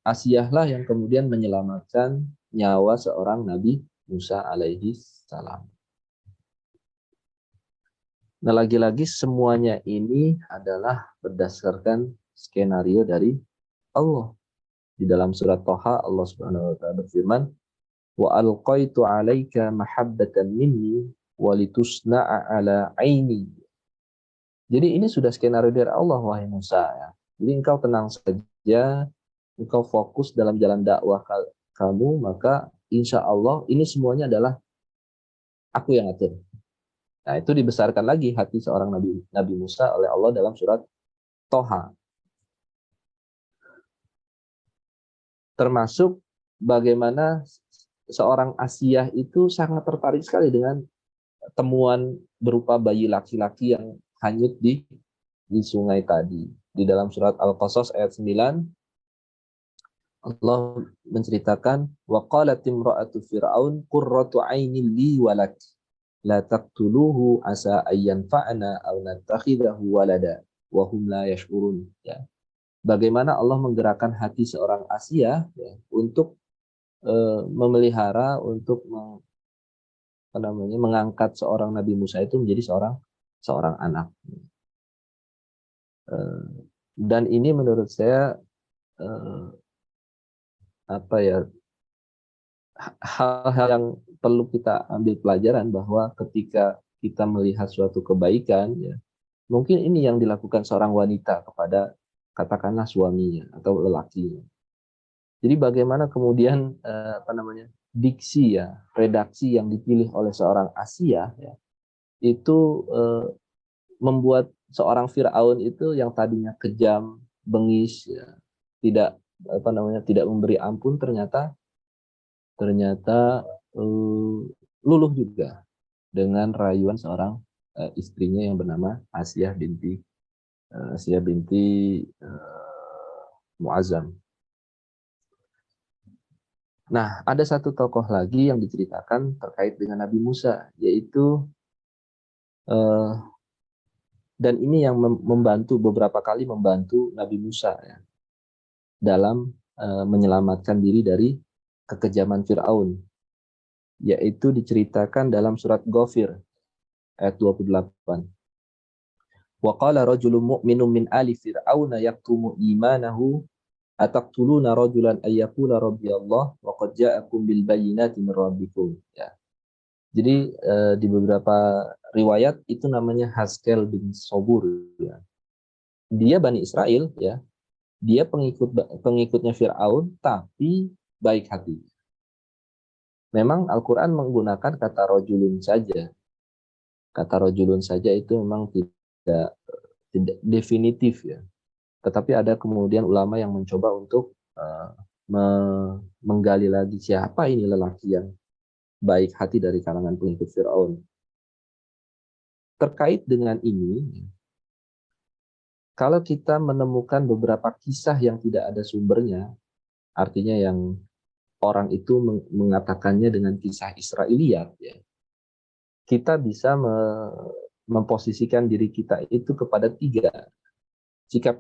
Asiyah lah yang kemudian menyelamatkan nyawa seorang Nabi Musa alaihi salam. Nah, lagi-lagi semuanya ini adalah berdasarkan skenario dari Allah. Di dalam surat Thaha, Allah Subhanahu wa taala berfirman, "Wa alqaitu 'alaika mahabbatan minni wa litusna'a 'ala 'aini." Jadi ini sudah skenario dari Allah, wahai Musa, ya. Jadi engkau tenang saja, engkau fokus dalam jalan dakwah kamu, maka insya Allah ini semuanya adalah aku yang atur. Nah, itu dibesarkan lagi hati seorang Nabi Musa oleh Allah dalam surat Thaha. Termasuk bagaimana seorang Asiyah itu sangat tertarik sekali dengan temuan berupa bayi laki-laki yang hanyut di sungai tadi. Di dalam surat Al-Qasas ayat 9, Allah menceritakan, wa qalat imra'atu fir'aun qurratu 'ainin li wa lak la taqtuluhu asa ayyan fa'ana aw natakhidahu walada wa hum la yash'urun. Ya. Bagaimana Allah menggerakkan hati seorang Asiyah, ya, untuk memelihara, untuk mengangkat seorang Nabi Musa itu menjadi seorang anak. Dan ini menurut saya hal-hal yang perlu kita ambil pelajaran, bahwa ketika kita melihat suatu kebaikan, ya, mungkin ini yang dilakukan seorang wanita kepada katakanlah suaminya atau lelakinya. Jadi bagaimana kemudian diksi, ya, redaksi yang dipilih oleh seorang Asiyah, ya, itu membuat seorang Fir'aun itu yang tadinya kejam, bengis, ya, tidak memberi ampun, ternyata luluh juga dengan rayuan seorang istrinya yang bernama Asiyah binti Muazzam. Nah, ada satu tokoh lagi yang diceritakan terkait dengan Nabi Musa, yaitu dan ini yang beberapa kali membantu Nabi Musa, ya, dalam menyelamatkan diri dari kekejaman Fir'aun, yaitu diceritakan dalam surat Ghafir ayat 28. Wa qala rajulun mu'minun min ali fir'auna yaktumu imanahu ataqtuluna rajulan ayyaqula rabbiyallah wa qad ja'akum bil bayyinati min rabbikum. Ya. Jadi di beberapa riwayat itu namanya Haskel bin Sobur, ya. Dia Bani Israel, ya. Dia pengikutnya Fir'aun tapi baik hati. Memang Al-Qur'an menggunakan kata rajulun saja. Kata rajulun saja itu memang tidak definitif, ya. Tetapi ada kemudian ulama yang mencoba untuk menggali lagi siapa ini lelaki yang baik hati dari kalangan pengikut Fir'aun. Terkait dengan ini, kalau kita menemukan beberapa kisah yang tidak ada sumbernya, artinya yang orang itu mengatakannya dengan kisah Israiliyat, ya, kita bisa memposisikan diri kita itu kepada tiga. Sikap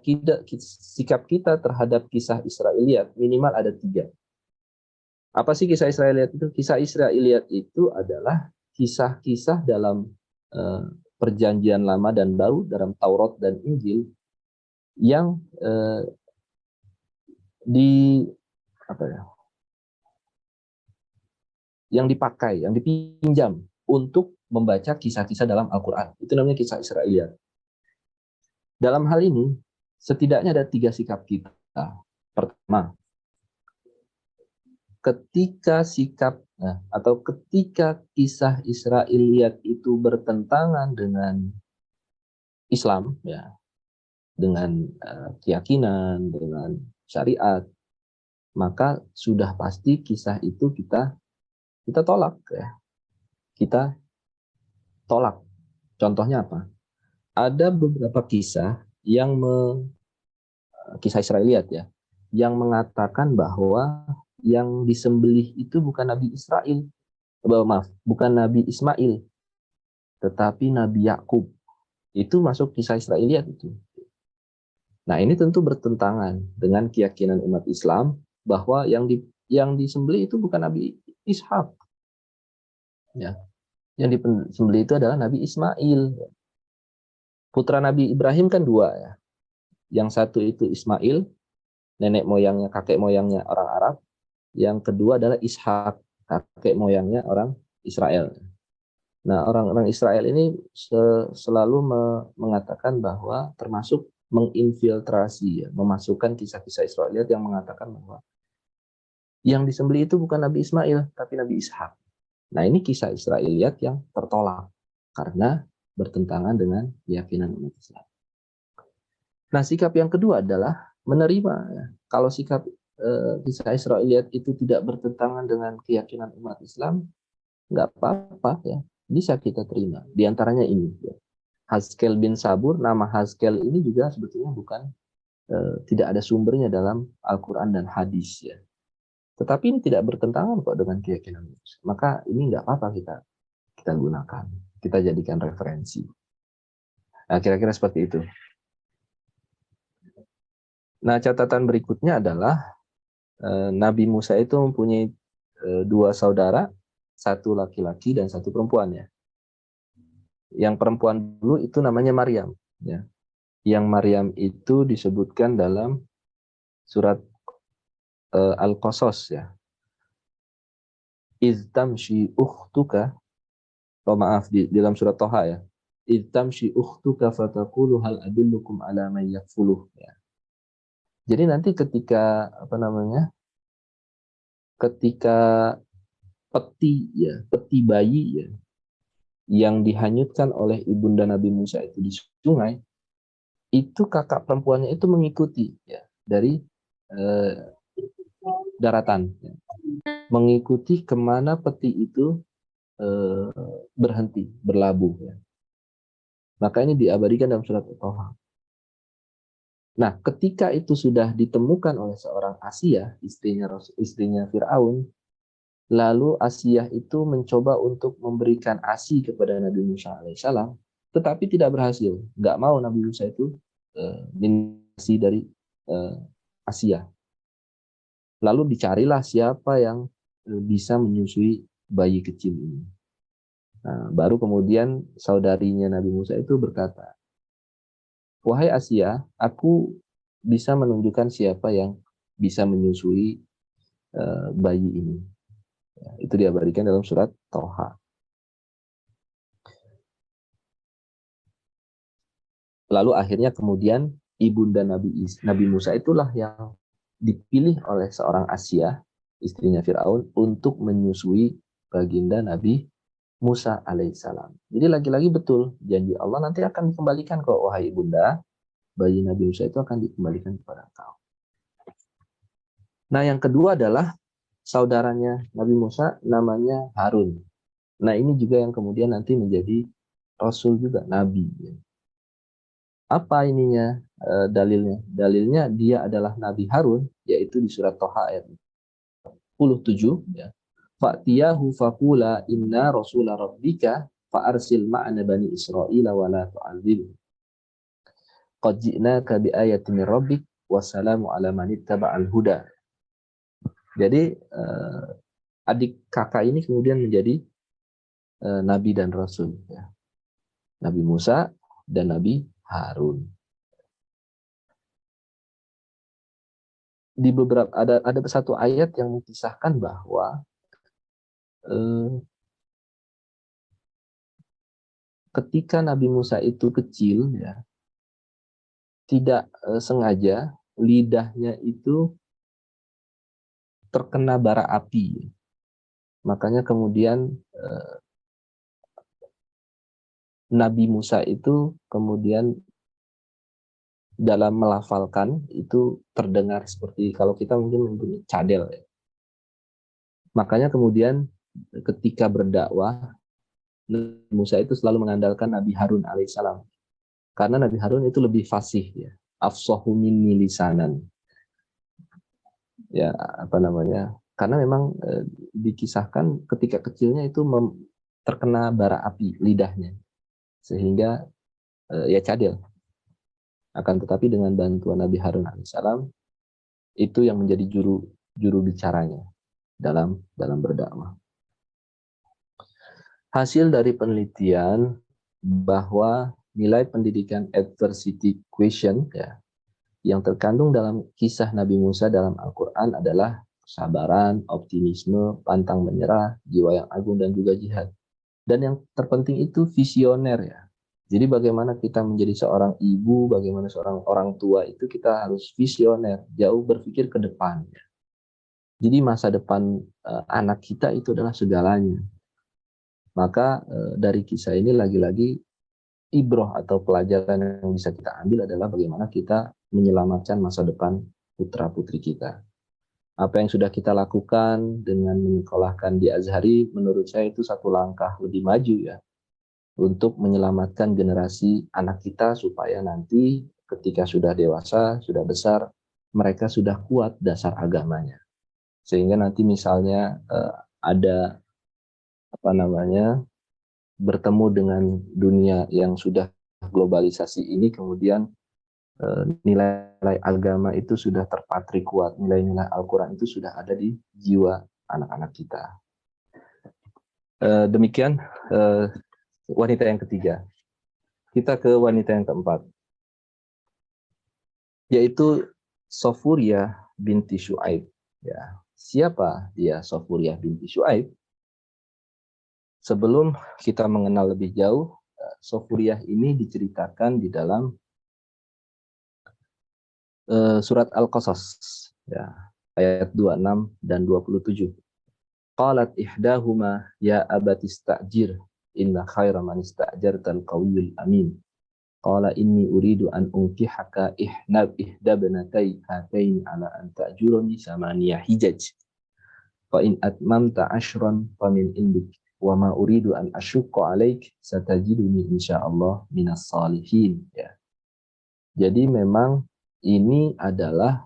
kita terhadap kisah Israiliyat minimal ada tiga. Apa sih kisah Israiliyat itu? Kisah Israiliyat itu adalah kisah-kisah dalam perjanjian lama dan baru, dalam Taurat dan Injil, yang yang dipakai, yang dipinjam untuk membaca kisah-kisah dalam Al-Quran. Itu namanya kisah Israiliyat. Dalam hal ini, setidaknya ada tiga sikap kita. Pertama, ketika kisah Israiliyat itu bertentangan dengan Islam, ya, dengan keyakinan, dengan syariat, maka sudah pasti kisah itu kita tolak, ya. Kita tolak. Contohnya apa? ada beberapa kisah yang kisah Israeliat ya, yang mengatakan bahwa yang disembelih itu bukan Nabi Israel, maaf, bukan Nabi Ismail, tetapi Nabi Yakub. Itu masuk kisah Israeliat itu. Nah, ini tentu bertentangan dengan keyakinan umat Islam bahwa yang disembelih itu bukan Nabi Ishak. Ya. Yang disembelih itu adalah Nabi Ismail. Putra Nabi Ibrahim kan dua ya. Yang satu itu Ismail, nenek moyangnya, kakek moyangnya orang Arab. Yang kedua adalah Ishak, kakek moyangnya orang Israel. Nah, orang-orang Israel ini selalu mengatakan bahwa termasuk menginfiltrasi, ya, memasukkan kisah-kisah Israeliat yang mengatakan bahwa yang disembelih itu bukan Nabi Ismail, tapi Nabi Ishak. Nah, ini kisah Israeliat yang tertolak karena bertentangan dengan keyakinan umat Islam. Nah, sikap yang kedua adalah menerima. Ya. Kalau sikap kisah Israeliat itu tidak bertentangan dengan keyakinan umat Islam, nggak apa-apa ya, bisa kita terima. Di antaranya ini. Ya. Hazkel bin Sabur, nama Hazkel ini juga sebetulnya bukan tidak ada sumbernya dalam Al-Quran dan hadis ya. Tetapi ini tidak bertentangan kok dengan keyakinan Muslim. Maka ini nggak apa-apa kita gunakan, kita jadikan referensi. Nah, kira-kira seperti itu. Nah, catatan berikutnya adalah Nabi Musa itu mempunyai dua saudara, satu laki-laki dan satu perempuan ya. Yang perempuan dulu itu namanya Maryam ya. Yang Maryam itu disebutkan dalam surat Al-Qasas ya. Iztamshi ukhtuka, maaf, di dalam surat Toha ya. Iztamshi ukhtuka fataqulu hal adullukum ala man yakfuluh ya. Jadi nanti ketika ketika peti bayi ya yang dihanyutkan oleh ibunda Nabi Musa itu di sungai, itu kakak perempuannya itu mengikuti ya dari daratan ya. Mengikuti kemana peti itu berhenti, berlabuh ya. Maka ini diabadikan dalam surat Al-Toha. Nah, ketika itu sudah ditemukan oleh seorang Asiyah, istrinya Fir'aun, lalu Asiyah itu mencoba untuk memberikan ASI kepada Nabi Musa alaihissalam, tetapi tidak berhasil. Nggak mau Nabi Musa itu minasi dari Asiyah. Lalu dicarilah siapa yang bisa menyusui bayi kecil ini. Nah, baru kemudian saudarinya Nabi Musa itu berkata, wahai Asiyah, aku bisa menunjukkan siapa yang bisa menyusui bayi ini. Ya, itu diabadikan dalam surat Toha. Lalu akhirnya kemudian ibunda Nabi Musa itulah yang dipilih oleh seorang Asiyah, istrinya Fir'aun, untuk menyusui baginda Nabi Musa alaihissalam. Jadi lagi-lagi betul janji Allah nanti akan dikembalikan kok, wahai ibunda, bayi Nabi Musa itu akan dikembalikan kepada engkau. Nah, yang kedua adalah saudaranya Nabi Musa namanya Harun. Nah, ini juga yang kemudian nanti menjadi Rasul juga, Nabi. Apa ininya dalilnya? Dalilnya dia adalah Nabi Harun, yaitu di surat Toha ayat 47. Ya. Fa'tiyahu faqula inna rasula rabbika fa'arsil ma'ana bani Israila wa la tu'adzib. Qad ji'naka bi ayatin min rabbik wassalamu ala man ittaba'al huda. Jadi adik kakak ini kemudian menjadi nabi dan rasul ya. Nabi Musa dan Nabi Harun. Di beberapa ada satu ayat yang mengisahkan bahwa ketika Nabi Musa itu kecil ya, tidak sengaja lidahnya itu terkena bara api. Makanya kemudian Nabi Musa itu kemudian dalam melafalkan itu terdengar seperti kalau kita mungkin mempunyai cadel ya. Makanya kemudian ketika berdakwah Nabi Musa itu selalu mengandalkan Nabi Harun alaihissalam Karena Nabi Harun itu lebih fasih ya, afsahu minni lisanan. Ya, apa namanya? Karena memang dikisahkan ketika kecilnya itu terkena bara api lidahnya, sehingga ya cadel. Akan tetapi dengan bantuan Nabi Harun alaihissalam, itu yang menjadi juru bicaranya dalam berdakwah. Hasil dari penelitian bahwa nilai pendidikan adversity quotient ya, yang terkandung dalam kisah Nabi Musa dalam Al-Quran adalah kesabaran, optimisme, pantang menyerah, jiwa yang agung, dan juga jihad. Dan yang terpenting itu visioner ya. Jadi bagaimana kita menjadi seorang ibu, bagaimana seorang orang tua itu kita harus visioner, jauh berpikir ke depan. Jadi masa depan anak kita itu adalah segalanya. Maka dari kisah ini lagi-lagi ibroh atau pelajaran yang bisa kita ambil adalah bagaimana kita menyelamatkan masa depan putra-putri kita. Apa yang sudah kita lakukan dengan menyekolahkan di Azhari, menurut saya itu satu langkah lebih maju ya, untuk menyelamatkan generasi anak kita supaya nanti ketika sudah dewasa, sudah besar, mereka sudah kuat dasar agamanya. Sehingga nanti misalnya ada apa namanya, bertemu dengan dunia yang sudah globalisasi ini, kemudian nilai agama itu sudah terpatri kuat, nilai-nilai Al-Quran itu sudah ada di jiwa anak-anak kita. Demikian wanita yang ketiga. Kita ke wanita yang keempat, yaitu Sofuriyah binti Syuaib. Ya, siapa dia Sofuriyah binti Syuaib? Sebelum kita mengenal lebih jauh, Sofuriyah ini diceritakan di dalam surat Al-Qasas ya, ayat 26 dan 27. Qalat ihdahuma ya abati ista'jir inna khaira man ista'jartal qawiyul amin. Qala inni uridu an unkihaka ihdabnatai hataini ala an ta'jurani samaniya hijaj. Fa in atmamta ashran famin indik wa ma uridu an asyukka alaik satajiduni insyaallah minas salihin ya. Jadi memang ini adalah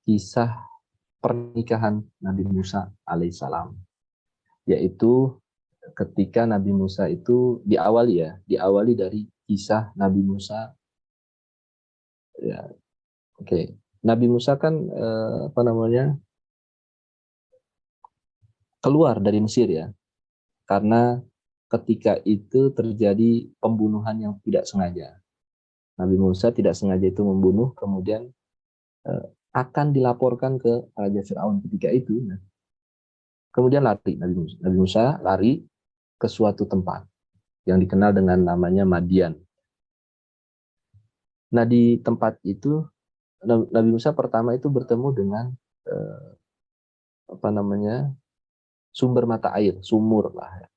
kisah pernikahan Nabi Musa alaihissalam, yaitu ketika Nabi Musa itu diawali dari kisah Nabi Musa ya. Oke. Nabi Musa kan keluar dari Mesir ya, karena ketika itu terjadi pembunuhan yang tidak sengaja. Nabi Musa tidak sengaja itu membunuh, kemudian akan dilaporkan ke Raja Fir'aun ketika itu. Nah, kemudian lari Nabi Musa lari ke suatu tempat yang dikenal dengan namanya Madian. Nah, di tempat itu Nabi Musa pertama itu bertemu dengan sumber mata air, sumur lah.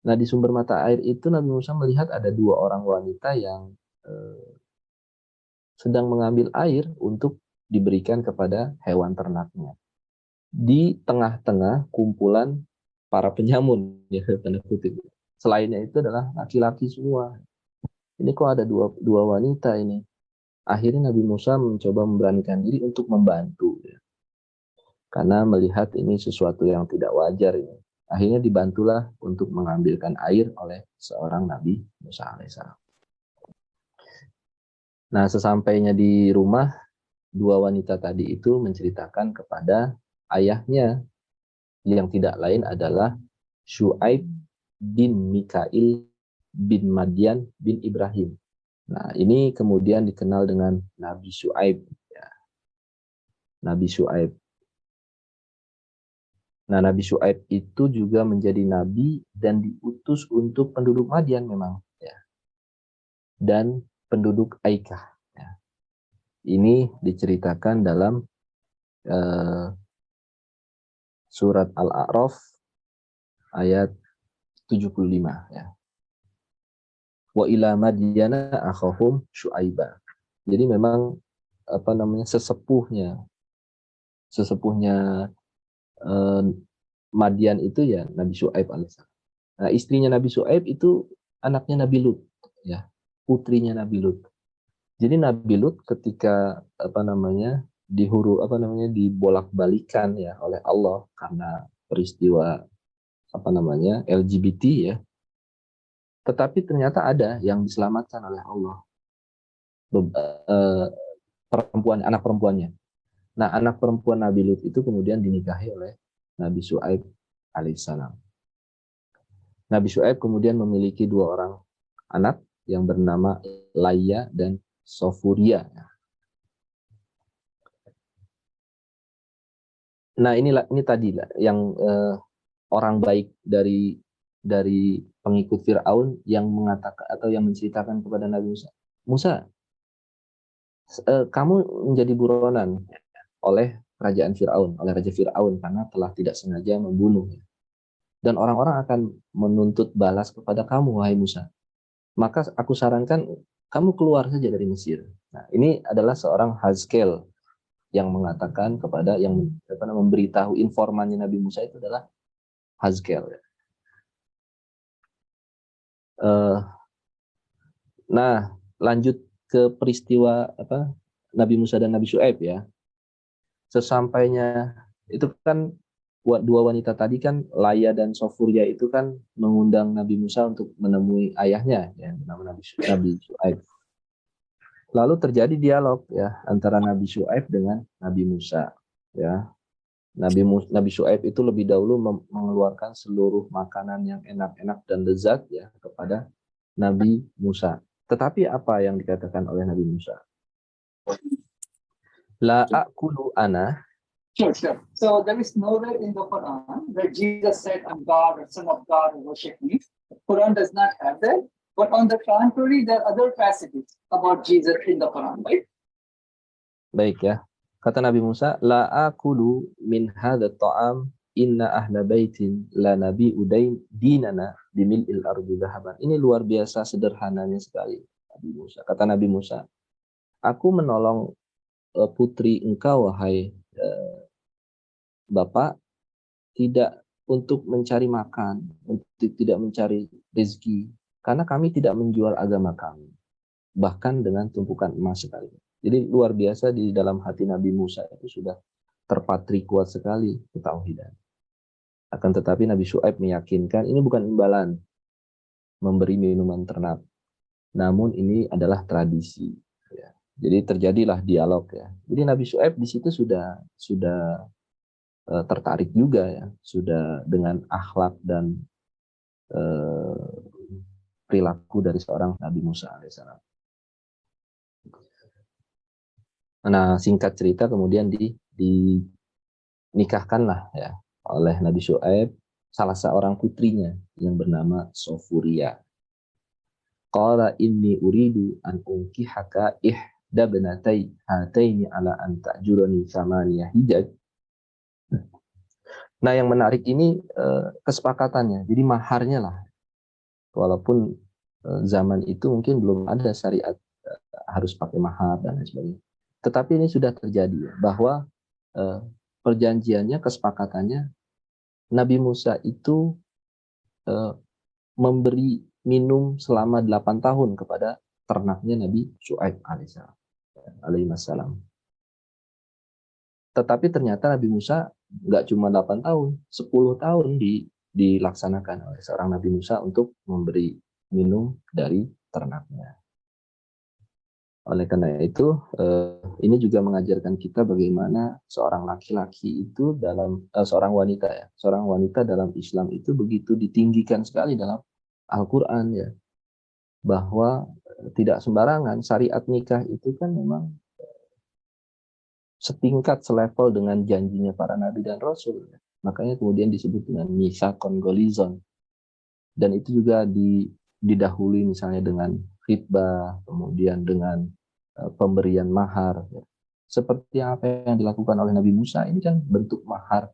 Nah, di sumber mata air itu Nabi Musa melihat ada dua orang wanita yang sedang mengambil air untuk diberikan kepada hewan ternaknya. Di tengah-tengah kumpulan para penyamun, ya, tanda kutip. Selainnya itu adalah laki-laki semua. Ini kok ada dua wanita ini. Akhirnya Nabi Musa mencoba memberanikan diri untuk membantu. Ya. Karena melihat ini sesuatu yang tidak wajar ini. Akhirnya dibantulah untuk mengambilkan air oleh seorang Nabi Musa alaihissalam. Nah, sesampainya di rumah, dua wanita tadi itu menceritakan kepada ayahnya yang tidak lain adalah Syuaib bin Mikail bin Madian bin Ibrahim. Nah, ini kemudian dikenal dengan Nabi Syuaib. Ya. Nabi Syuaib. Nah, Nabi Syuaib itu juga menjadi nabi dan diutus untuk penduduk Madian memang. Ya. Dan penduduk Aikah. Ya. Ini diceritakan dalam surat Al-A'raf ayat 75 ya. Wa ila madyana akhahum Syuaiba. Jadi memang sesepuhnya Madian itu ya Nabi Syuaib alaihissalam. Nah, istrinya Nabi Syuaib itu anaknya Nabi Lut ya. putrinya Nabi Lut. Jadi Nabi Lut ketika dibolak-balikan ya oleh Allah karena peristiwa LGBT ya. Tetapi ternyata ada yang diselamatkan oleh Allah. Anak perempuannya. Nah, anak perempuan Nabi Lut itu kemudian dinikahi oleh Nabi Syuaib alaihissalam. Nabi Syuaib kemudian memiliki 2 orang anak yang bernama Laya dan Sofuria. Nah, ini tadi yang orang baik dari pengikut Firaun yang mengatakan atau yang menceritakan kepada Nabi Musa, Musa, kamu menjadi buronan oleh kerajaan Firaun, oleh Raja Firaun karena telah tidak sengaja membunuh. Dan orang-orang akan menuntut balas kepada kamu, wahai Musa. Maka aku sarankan kamu keluar saja dari Mesir. Nah, ini adalah seorang Hazkel yang mengatakan kepada yang memberitahu informannya Nabi Musa itu adalah Hazkel. Nah, lanjut ke peristiwa Nabi Musa dan Nabi Syuaib ya. Sesampainya itu kan 2 wanita tadi kan, Laya dan Sofuria itu kan mengundang Nabi Musa untuk menemui ayahnya yang bernama Nabi Syuaib. Lalu terjadi dialog ya antara Nabi Syuaib dengan Nabi Musa ya. Nabi Syuaib itu lebih dahulu mengeluarkan seluruh makanan yang enak-enak dan lezat ya kepada Nabi Musa. Tetapi apa yang dikatakan oleh Nabi Musa? La aqulu ana. Sure. So there is nowhere in the Quran where Jesus said, I'm God or Son of God or worship me. The Quran does not have that. But on the contrary, there are other passages about Jesus in the Quran, right? Baik ya. Kata Nabi Musa, la aqulu min hadha ta'am inna ahla baitin la nabi udain dinana bimil'il ardi dhahaban. Ini luar biasa sederhananya sekali Nabi Musa. Kata Nabi Musa, aku menolong putri engkau wahai Bapak tidak untuk mencari makan, untuk tidak mencari rezeki, karena kami tidak menjual agama kami, bahkan dengan tumpukan emas sekali. Jadi luar biasa di dalam hati Nabi Musa itu sudah terpatri kuat sekali ketauhidan. Akan tetapi Nabi Syuaib meyakinkan ini bukan imbalan memberi minuman ternak, namun ini adalah tradisi. Ya. Jadi terjadilah dialog ya. Jadi Nabi Syuaib di situ sudah tertarik juga ya, sudah dengan akhlak dan perilaku dari seorang Nabi Musa alaihissalam. Nah, singkat cerita kemudian dinikahkanlah ya oleh Nabi Syuaib salah seorang putrinya yang bernama Sofuria. Qala inni uridu an unkihaka ihda banatai hataini ala an ta'jurani thamaniyah hijaj. Nah, yang menarik ini kesepakatannya. Jadi maharnya lah. Walaupun zaman itu mungkin belum ada syariat harus pakai mahar dan lain sebagainya. Tetapi ini sudah terjadi ya, bahwa perjanjiannya, kesepakatannya Nabi Musa itu memberi minum selama 8 tahun kepada ternaknya Nabi Syuaib alaihissalam. Tetapi ternyata Nabi Musa nggak cuma 8 tahun, 10 tahun dilaksanakan oleh seorang Nabi Musa untuk memberi minum dari ternaknya. Oleh karena itu, ini juga mengajarkan kita bagaimana seorang laki-laki itu seorang wanita dalam Islam itu begitu ditinggikan sekali dalam Al-Quran ya, bahwa tidak sembarangan syariat nikah itu kan memang setingkat selevel dengan janjinya para nabi dan rasul. Makanya kemudian disebut dengan mitsaqon gholizon. Dan itu juga didahului misalnya dengan khitbah, kemudian dengan pemberian mahar. Seperti apa yang dilakukan oleh Nabi Musa, ini kan bentuk mahar.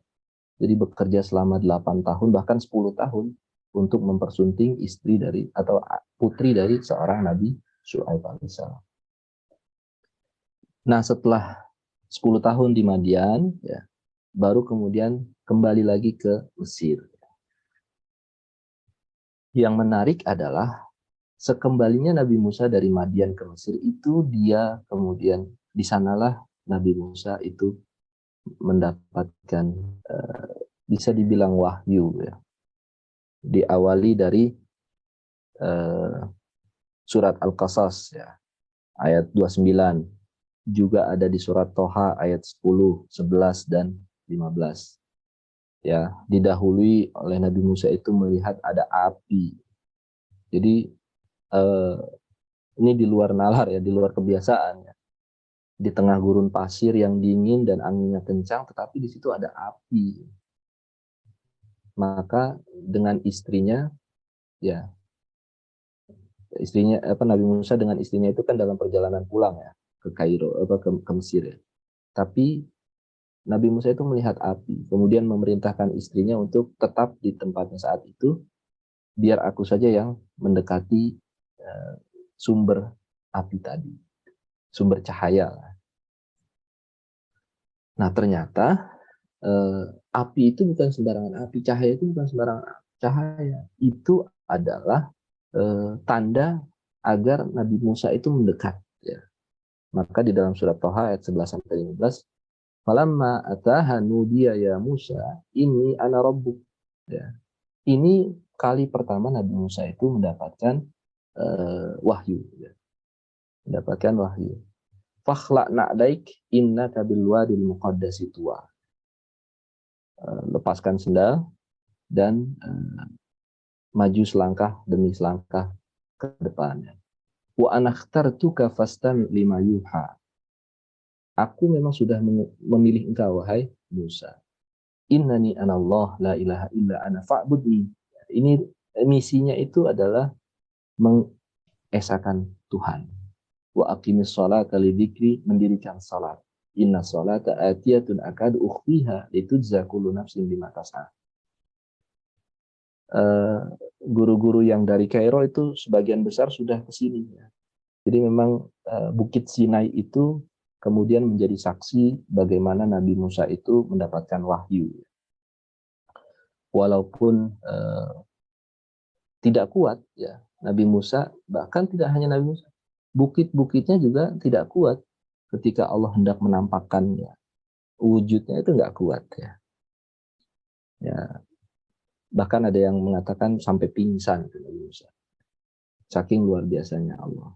Jadi bekerja selama 8 tahun, bahkan 10 tahun untuk mempersunting istri dari atau putri dari seorang Nabi Syuaib alaihissalam. Nah, setelah 10 tahun di Madian, ya, baru kemudian kembali lagi ke Mesir. Yang menarik adalah sekembalinya Nabi Musa dari Madian ke Mesir itu, dia kemudian di sanalah Nabi Musa itu mendapatkan bisa dibilang wahyu ya. Diawali dari surat Al-Qasas ya, ayat 29, juga ada di surat Toha ayat 10, 11 dan 15. Ya, didahului oleh Nabi Musa itu melihat ada api. Jadi ini di luar nalar ya, di luar kebiasaan ya. Di tengah gurun pasir yang dingin dan anginnya kencang, tetapi di situ ada api. Maka dengan istrinya ya, Nabi Musa dengan istrinya itu kan dalam perjalanan pulang ya ke Kairo, ke Mesir ya. Tapi Nabi Musa itu melihat api, kemudian memerintahkan istrinya untuk tetap di tempatnya saat itu, biar aku saja yang mendekati sumber api tadi, sumber cahaya. Nah ternyata api itu bukan sembarangan api, cahaya itu bukan sembarangan cahaya. Itu adalah tanda agar Nabi Musa itu mendekat. Ya. Maka di dalam surat Toha ayat 11-15, falamma ataha nudiya ya Musa, ini ana rabbuk. Ya. Ini kali pertama Nabi Musa itu mendapatkan wahyu. Ya. Mendapatkan wahyu. Fakhla' na'daik innaka bil wadil muqaddasi tuwa. Lepaskan sendal dan maju selangkah demi selangkah ke depannya. Wa anakhtartuka fastami' lima yuha. Aku memang sudah memilih engkau, wahai Musa. Innani anallah la ilaha illa ana fa'budni. Ini misinya itu adalah mengesahkan Tuhan. Wa aqimis sholata lidzikri, mendirikan salat. Inna sholata atiyatun akad ukhfiha litujza kullu nafsin bima tas'a. Guru-guru yang dari Kairo itu sebagian besar sudah ke sini ya. Jadi memang Bukit Sinai itu kemudian menjadi saksi bagaimana Nabi Musa itu mendapatkan wahyu. Walaupun tidak kuat ya, Nabi Musa, bahkan tidak hanya Nabi Musa, bukit-bukitnya juga tidak kuat ketika Allah hendak menampakkannya. Wujudnya itu nggak kuat ya. Ya. Bahkan ada yang mengatakan sampai pingsan Nabi Musa. Saking luar biasanya Allah.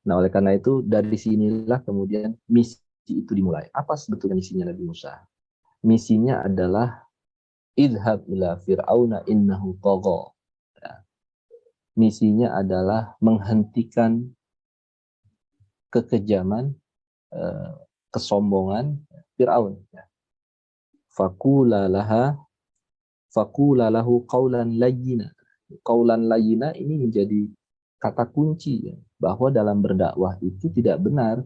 Nah, oleh karena itu dari sinilah kemudian misi itu dimulai. Apa sebetulnya misinya Nabi Musa? Misinya adalah idhab ila fir'auna innahu tagha. Ya. Misinya adalah menghentikan kekejaman, kesombongan Fir'aun. Ya. Faqula lahu qawlan layyina. Qawlan layyina ini menjadi kata kunci ya, bahwa dalam berdakwah itu tidak benar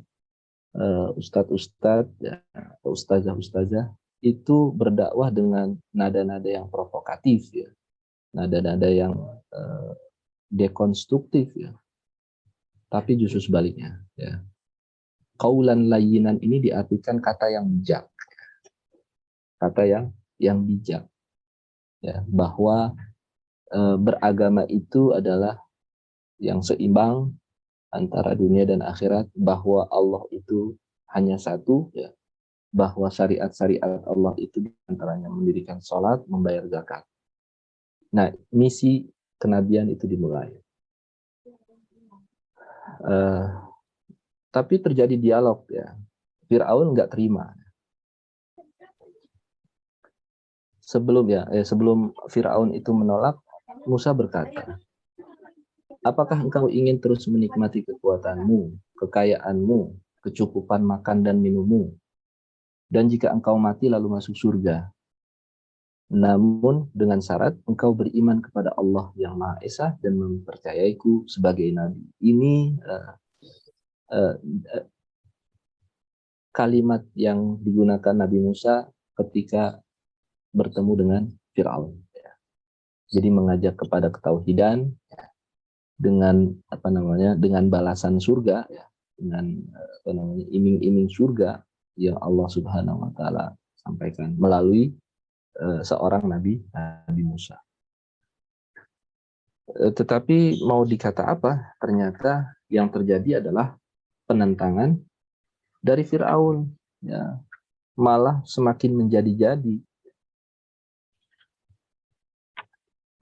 ustadz-ustadz ya, atau ustazah-ustazah itu berdakwah dengan nada-nada yang provokatif ya, nada-nada yang dekonstruktif ya, tapi justru sebaliknya ya. Qaulan layyinan ini diartikan kata yang bijak, kata yang bijak ya, bahwa beragama itu adalah yang seimbang antara dunia dan akhirat, bahwa Allah itu hanya satu ya, bahwa syariat-syariat Allah itu diantaranya mendirikan sholat, membayar zakat. Nah, misi kenabian itu dimulai. Tapi terjadi dialog ya. Fir'aun nggak terima. Sebelum Fir'aun itu menolak, Musa berkata, apakah engkau ingin terus menikmati kekuatanmu, kekayaanmu, kecukupan makan dan minummu? Dan jika engkau mati lalu masuk surga. Namun dengan syarat engkau beriman kepada Allah yang Maha Esa dan mempercayaiku sebagai Nabi. Ini kalimat yang digunakan Nabi Musa ketika bertemu dengan Fir'aun. Jadi mengajak kepada ketauhidan dengan dengan balasan surga ya, dengan iming-iming surga yang Allah Subhanahu wa taala sampaikan melalui seorang Nabi Musa. Tetapi mau dikata apa? Ternyata yang terjadi adalah penentangan dari Firaun, ya, malah semakin menjadi-jadi.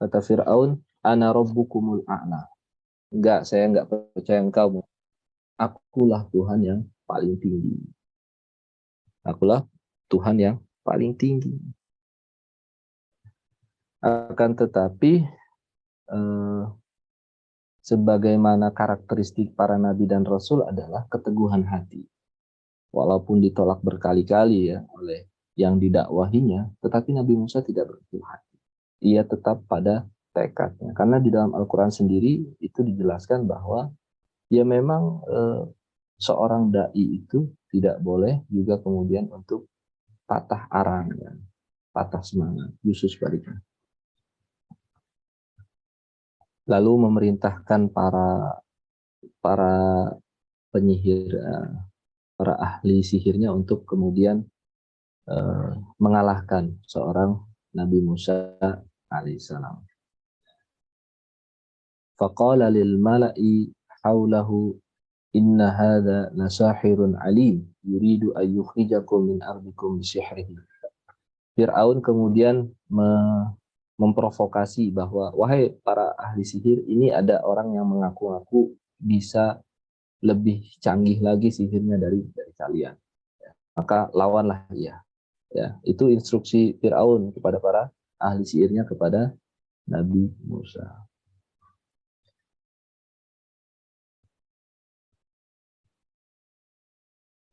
Kata Firaun, ana rabbukumul a'la. Enggak, saya enggak percaya engkau. Akulah Tuhan yang paling tinggi. Akulah Tuhan yang paling tinggi. Akan tetapi sebagaimana karakteristik para nabi dan rasul adalah keteguhan hati. Walaupun ditolak berkali-kali ya oleh yang didakwahinya, tetapi Nabi Musa tidak berkecil hati. Ia tetap pada tekadnya. Karena di dalam Al-Quran sendiri itu dijelaskan bahwa ya memang seorang dai itu tidak boleh juga kemudian untuk patah arang, ya, patah semangat, justru sebaliknya. Lalu memerintahkan para penyihir, para ahli sihirnya untuk kemudian mengalahkan seorang Nabi Musa alaihissalam. Faqala lil mala'i haulahu inna hadha lasahirun alim yuridu an yukhrijakum min ardikum bisihrihi. Fir'aun kemudian memprovokasi bahwa wahai para ahli sihir, ini ada orang yang mengaku-ngaku bisa lebih canggih lagi sihirnya dari kalian. Maka lawanlah ia. Ya, itu instruksi Fir'aun kepada para ahli sihirnya kepada Nabi Musa.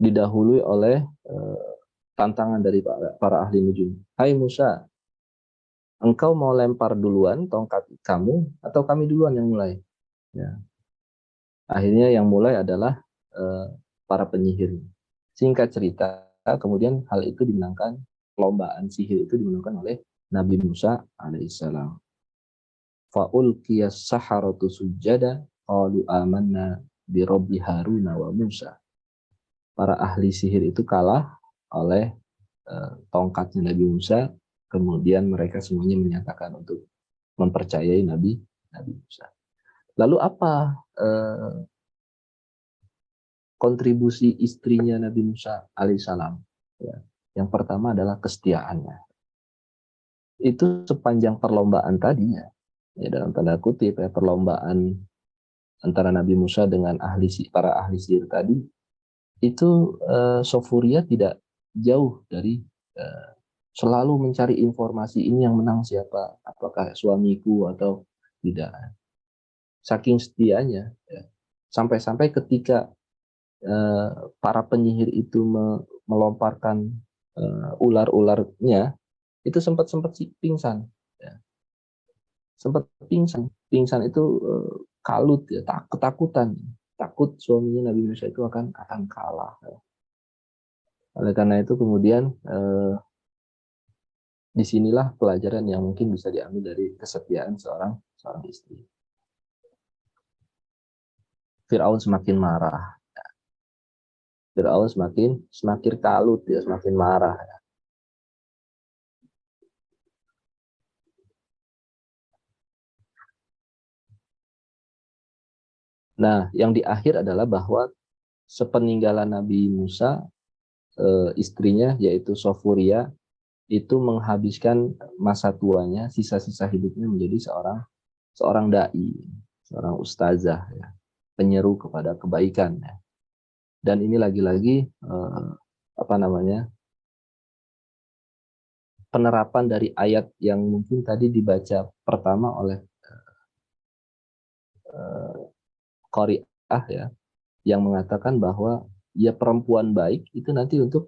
Didahului oleh tantangan dari para ahli nujum. Hai Musa, engkau mau lempar duluan tongkat kamu atau kami duluan yang mulai? Ya. Akhirnya yang mulai adalah para penyihir. Singkat cerita, kemudian hal itu dimenangkan, perlombaan sihir itu dimenangkan oleh Nabi Musa alaihissalam. Fa'ulqiyas saharatu sujada qalu amanna bi rabbi Haruna wa Musa. Para ahli sihir itu kalah oleh tongkatnya Nabi Musa, kemudian mereka semuanya menyatakan untuk mempercayai Nabi Musa. Lalu apa kontribusi istrinya Nabi Musa alaihissalam? Ya. Yang pertama adalah kesetiaannya. Itu sepanjang perlombaan tadinya, ya dalam tanda kutip ya, perlombaan antara Nabi Musa dengan para ahli sihir tadi, itu Sofuria tidak jauh dari selalu mencari informasi, ini yang menang siapa, apakah suamiku atau tidak. Saking setianya, ya. Sampai-sampai ketika para penyihir itu melomparkan ular-ularnya, itu sempat pingsan, ya. Sempat pingsan itu kalut, ya, ketakutan, takut suaminya Nabi Musa itu akan kalah. Ya. Oleh karena itu kemudian disinilah pelajaran yang mungkin bisa diambil dari kesetiaan seorang istri. Fir'aun semakin marah. Fir'aun semakin kalut, dia semakin marah. Nah, yang di akhir adalah bahwa sepeninggalan Nabi Musa, istrinya yaitu Sofuria itu menghabiskan masa tuanya, sisa-sisa hidupnya menjadi seorang dai, seorang ustazah, ya, penyeru kepada kebaikan. Ya. Dan ini lagi-lagi penerapan dari ayat yang mungkin tadi dibaca pertama oleh Qari'ah, ya, yang mengatakan bahwa ya perempuan baik itu nanti untuk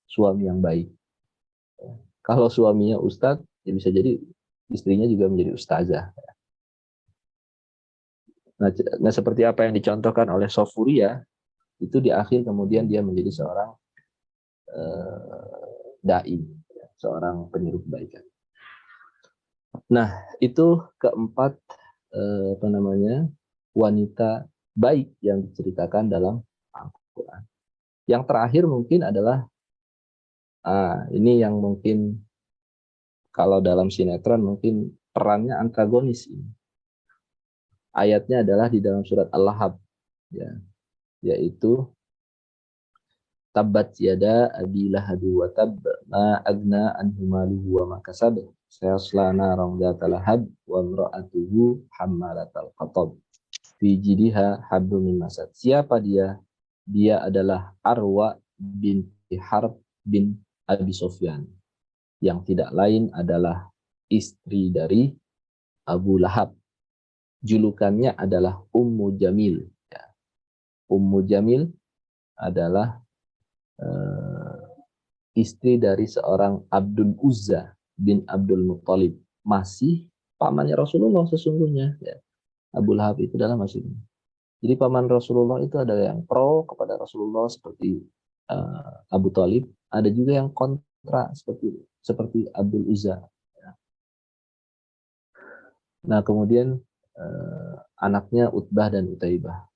suami yang baik. Kalau suaminya ustadz, ya bisa jadi istrinya juga menjadi ustazah. Nah, seperti apa yang dicontohkan oleh Sofuria, itu di akhir kemudian dia menjadi seorang dai, seorang penyeru kebaikan. Nah, itu keempat wanita baik yang diceritakan dalam Al-Quran. Yang terakhir mungkin adalah ini yang mungkin kalau dalam sinetron mungkin perannya antagonis ini. Ayatnya adalah di dalam surat Al-Lahab, ya, yaitu Tabbat yada abi lahab wa tab ma agna anhu maluhu wa ma kasab sayasla naran dzata lahab wa imra'atuhu hammalatal hatab fi jidha hablum min masad. Siapa dia? Dia adalah Arwa binti Harb bin Abi Sufyan, yang tidak lain adalah istri dari Abu Lahab. Julukannya adalah Ummu Jamil. Ya. Ummu Jamil adalah istri dari seorang Abdul Uzza bin Abdul Muttalib, masih pamannya Rasulullah sesungguhnya. Ya. Abu Lahab itu adalah masih. Jadi paman Rasulullah itu ada yang pro kepada Rasulullah seperti Abu Talib, ada juga yang kontra seperti Abdul Uzza. Ya. Nah kemudian anaknya Utbah dan Utaibah.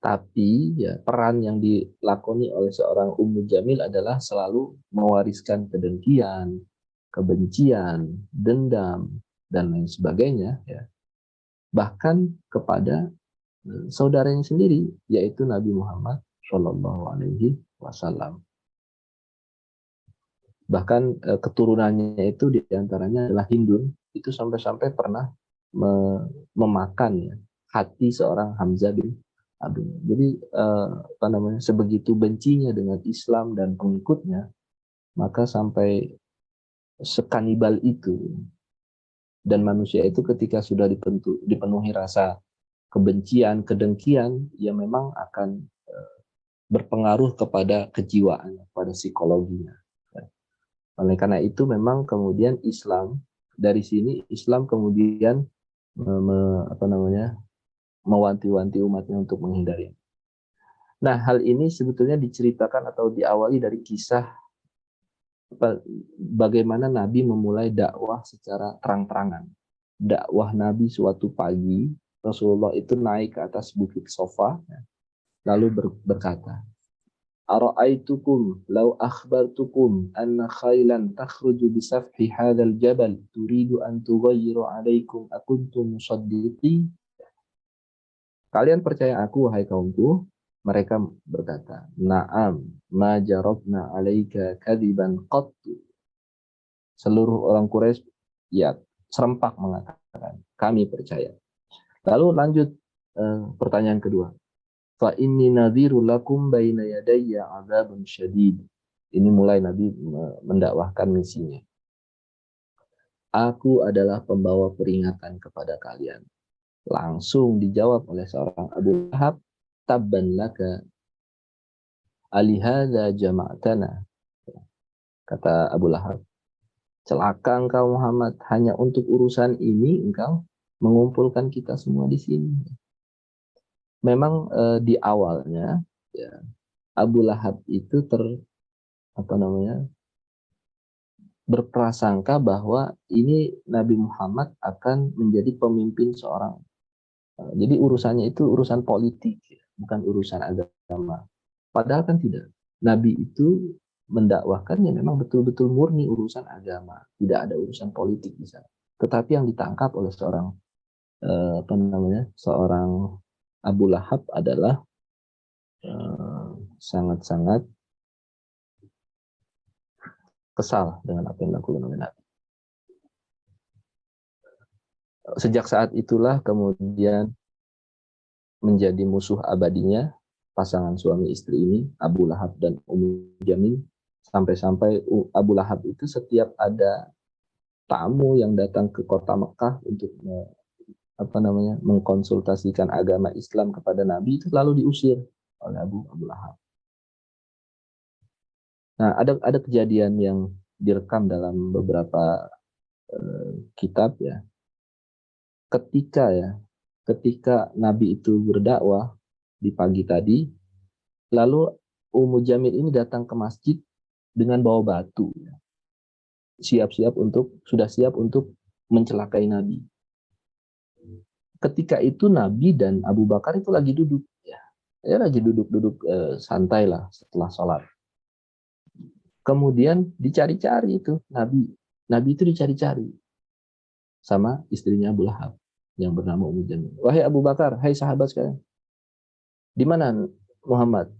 Tapi ya peran yang dilakoni oleh seorang Ummu Jamil adalah selalu mewariskan kedengkian, kebencian, dendam, dan lain sebagainya, ya. Bahkan kepada saudaranya sendiri, yaitu Nabi Muhammad Shallallahu Alaihi Wasallam. Bahkan keturunannya itu diantaranya adalah Hindun, itu sampai-sampai pernah memakan, ya, hati seorang Hamzah bin Abdul. Jadi sebegitu bencinya dengan Islam dan pengikutnya, maka sampai sekanibal itu. Dan manusia itu ketika sudah dipenuhi rasa kebencian, kedengkian, ya memang akan berpengaruh kepada kejiwaan, pada psikologinya. Oleh karena itu memang kemudian Islam, dari sini Islam kemudian mewanti-wanti umatnya untuk menghindari. Nah, hal ini sebetulnya diceritakan atau diawali dari kisah bagaimana Nabi memulai dakwah secara terang-terangan. Dakwah Nabi suatu pagi, Rasulullah itu naik ke atas bukit Sofa, lalu berkata, Ara'aitukum law akhbartukum anna khailan takhruju bisafhi hadzal jabal turidu an tughayyiru 'alaikum akuntum musaddiqin. Kalian percaya aku, wahai kaumku? Mereka berkata, Na'am, ma jarabna 'alaika kadziban qattu. Seluruh orang Quraisy ya serempak mengatakan, kami percaya. Lalu lanjut pertanyaan kedua. Fa inni nadhiru lakum baina yadayya 'adzabun syadid. Ini mulai Nabi mendakwahkan misinya. Aku adalah pembawa peringatan kepada kalian. Langsung dijawab oleh seorang Abu Lahab, tabban laka alihadza jama'tana. Kata Abu Lahab, celaka engkau Muhammad, hanya untuk urusan ini engkau mengumpulkan kita semua di sini. Memang di awalnya ya, Abu Lahab itu berprasangka bahwa ini Nabi Muhammad akan menjadi pemimpin seorang. Jadi urusannya itu urusan politik, bukan urusan agama. Padahal kan tidak. Nabi itu mendakwahkannya memang betul-betul murni urusan agama, tidak ada urusan politik di sana. Tetapi yang ditangkap oleh seorang Abu Lahab adalah sangat-sangat kesal dengan apa yang dilakukan oleh Nabi. Sejak saat itulah kemudian menjadi musuh abadinya pasangan suami istri ini, Abu Lahab dan Ummu Jamil, sampai-sampai Abu Lahab itu setiap ada tamu yang datang ke kota Mekah untuk mengkonsultasikan agama Islam kepada Nabi, itu lalu diusir oleh Abu Lahab. Nah, ada kejadian yang direkam dalam beberapa kitab, ya. Ketika Nabi itu berdakwah di pagi tadi, lalu Ummu Jamil ini datang ke masjid dengan bawa batu, ya. Sudah siap untuk mencelakai Nabi. Ketika itu Nabi dan Abu Bakar itu lagi duduk, ya. Lagi duduk santai lah setelah sholat. Kemudian dicari-cari itu Nabi itu dicari-cari sama istrinya Abu Lahab. yang bernama Ummu Jamil. Wahai Abu Bakar, hai sahabat sekalian, di mana Muhammad?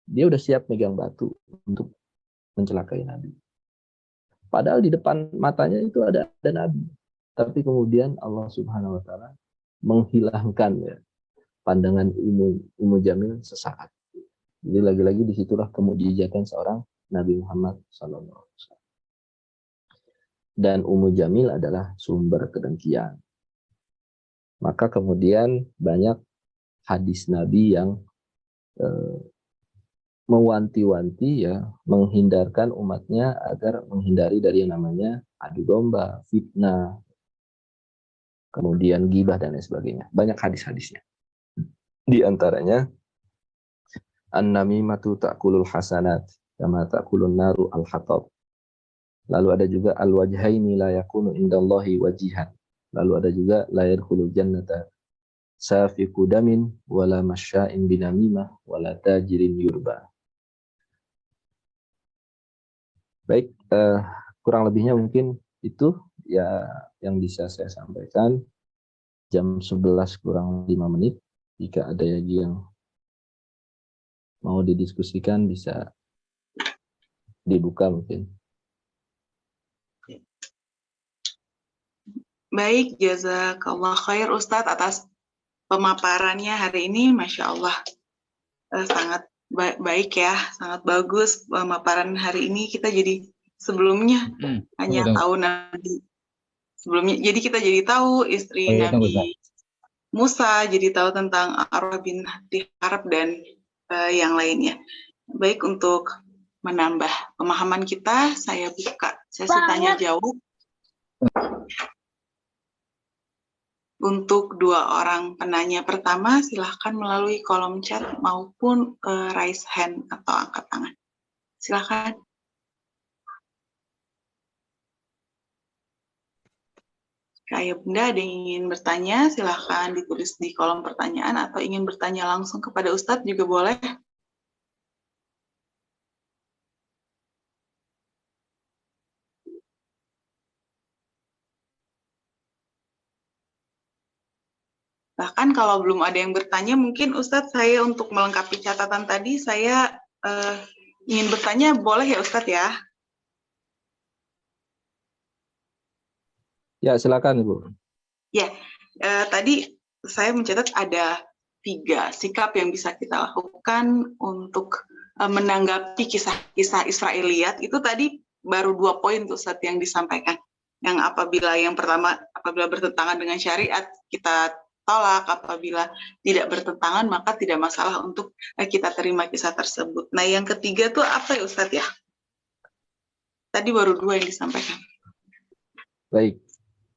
Dia udah siap megang batu untuk mencelakai Nabi. Padahal di depan matanya itu ada Nabi. Tapi kemudian Allah Subhanahu wa taala menghilangkan ya, pandangan Ummu Jamil sesaat. Jadi lagi-lagi disitulah kemujizatan seorang Nabi Muhammad SAW. Dan Ummu Jamil adalah sumber kedengkian. Maka kemudian banyak hadis Nabi yang mewanti-wanti ya, menghindarkan umatnya agar menghindari dari yang namanya adu domba, fitnah, kemudian ghibah dan lain sebagainya. Banyak hadis-hadisnya. Di antaranya an-namimatu ta'kulul hasanat kama ta'kulun naru al-hatab. Lalu ada juga al-wajhaini la yakunu indallahi wajihan. Lalu ada juga la yadkhulul jannata safiku damin wala masya'in binamimah wala tajirin yurba. Baik, kurang lebihnya mungkin itu ya yang bisa saya sampaikan. Jam 11 kurang 5 menit. Jika ada lagi yang mau didiskusikan bisa dibuka mungkin. Baik, jazakallah khair Ustadz atas pemaparannya hari ini, Masya Allah. Sangat baik ya, sangat bagus pemaparan hari ini. Kita jadi sebelumnya hanya tahu Nabi sebelumnya, jadi kita jadi tahu istri Nabi Musa, jadi tahu tentang Arwah bin Harb dan yang lainnya. Baik, untuk menambah pemahaman kita, saya buka sesi tanya jawab. Untuk dua orang penanya pertama, silahkan melalui kolom chat maupun raise hand atau angkat tangan. Silahkan. Kayak Bunda ada yang ingin bertanya, silahkan ditulis di kolom pertanyaan, atau ingin bertanya langsung kepada Ustadz juga boleh. Bahkan kalau belum ada yang bertanya, mungkin Ustadz saya untuk melengkapi catatan tadi, saya ingin bertanya, boleh ya Ustadz ya? Ya, silakan Ibu. Ya, tadi saya mencatat ada 3 sikap yang bisa kita lakukan untuk menanggapi kisah-kisah Israiliyat. Itu tadi baru 2 poin tuh Ustadz yang disampaikan. Yang apabila yang pertama, apabila bertentangan dengan syariat, kita tolak. Apabila tidak bertentangan, maka tidak masalah untuk kita terima kisah tersebut. Nah, yang ketiga tuh apa ya Ustadz ya? Tadi baru 2 yang disampaikan. Baik,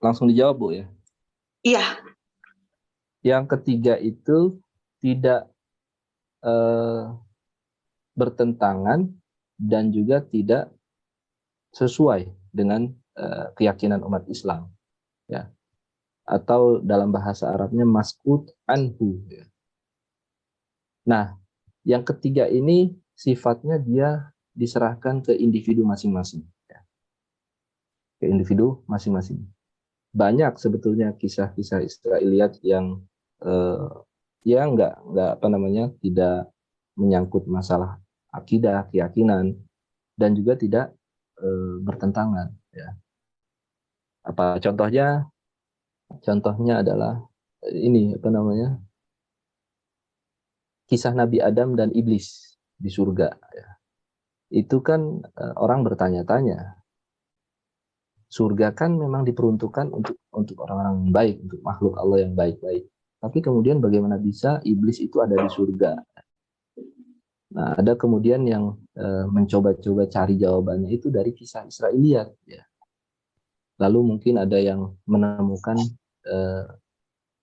langsung dijawab Bu ya. Iya. Yang ketiga itu tidak bertentangan dan juga tidak sesuai dengan keyakinan umat Islam, ya. Atau dalam bahasa Arabnya maskut anhu. Ya. Nah, yang ketiga ini sifatnya dia diserahkan ke individu masing-masing, ya. Ke individu masing-masing. Banyak sebetulnya kisah-kisah Israiliyat yang ya nggak tidak menyangkut masalah akidah, keyakinan, dan juga tidak bertentangan, ya. Apa contohnya? Contohnya adalah ini kisah Nabi Adam dan iblis di surga, ya. Itu kan orang bertanya-tanya, surga kan memang diperuntukkan untuk orang-orang yang baik, untuk makhluk Allah yang baik-baik. Tapi kemudian bagaimana bisa iblis itu ada di surga? Nah, ada kemudian yang mencoba-coba cari jawabannya itu dari kisah Israiliyat, ya. Lalu mungkin ada yang menemukan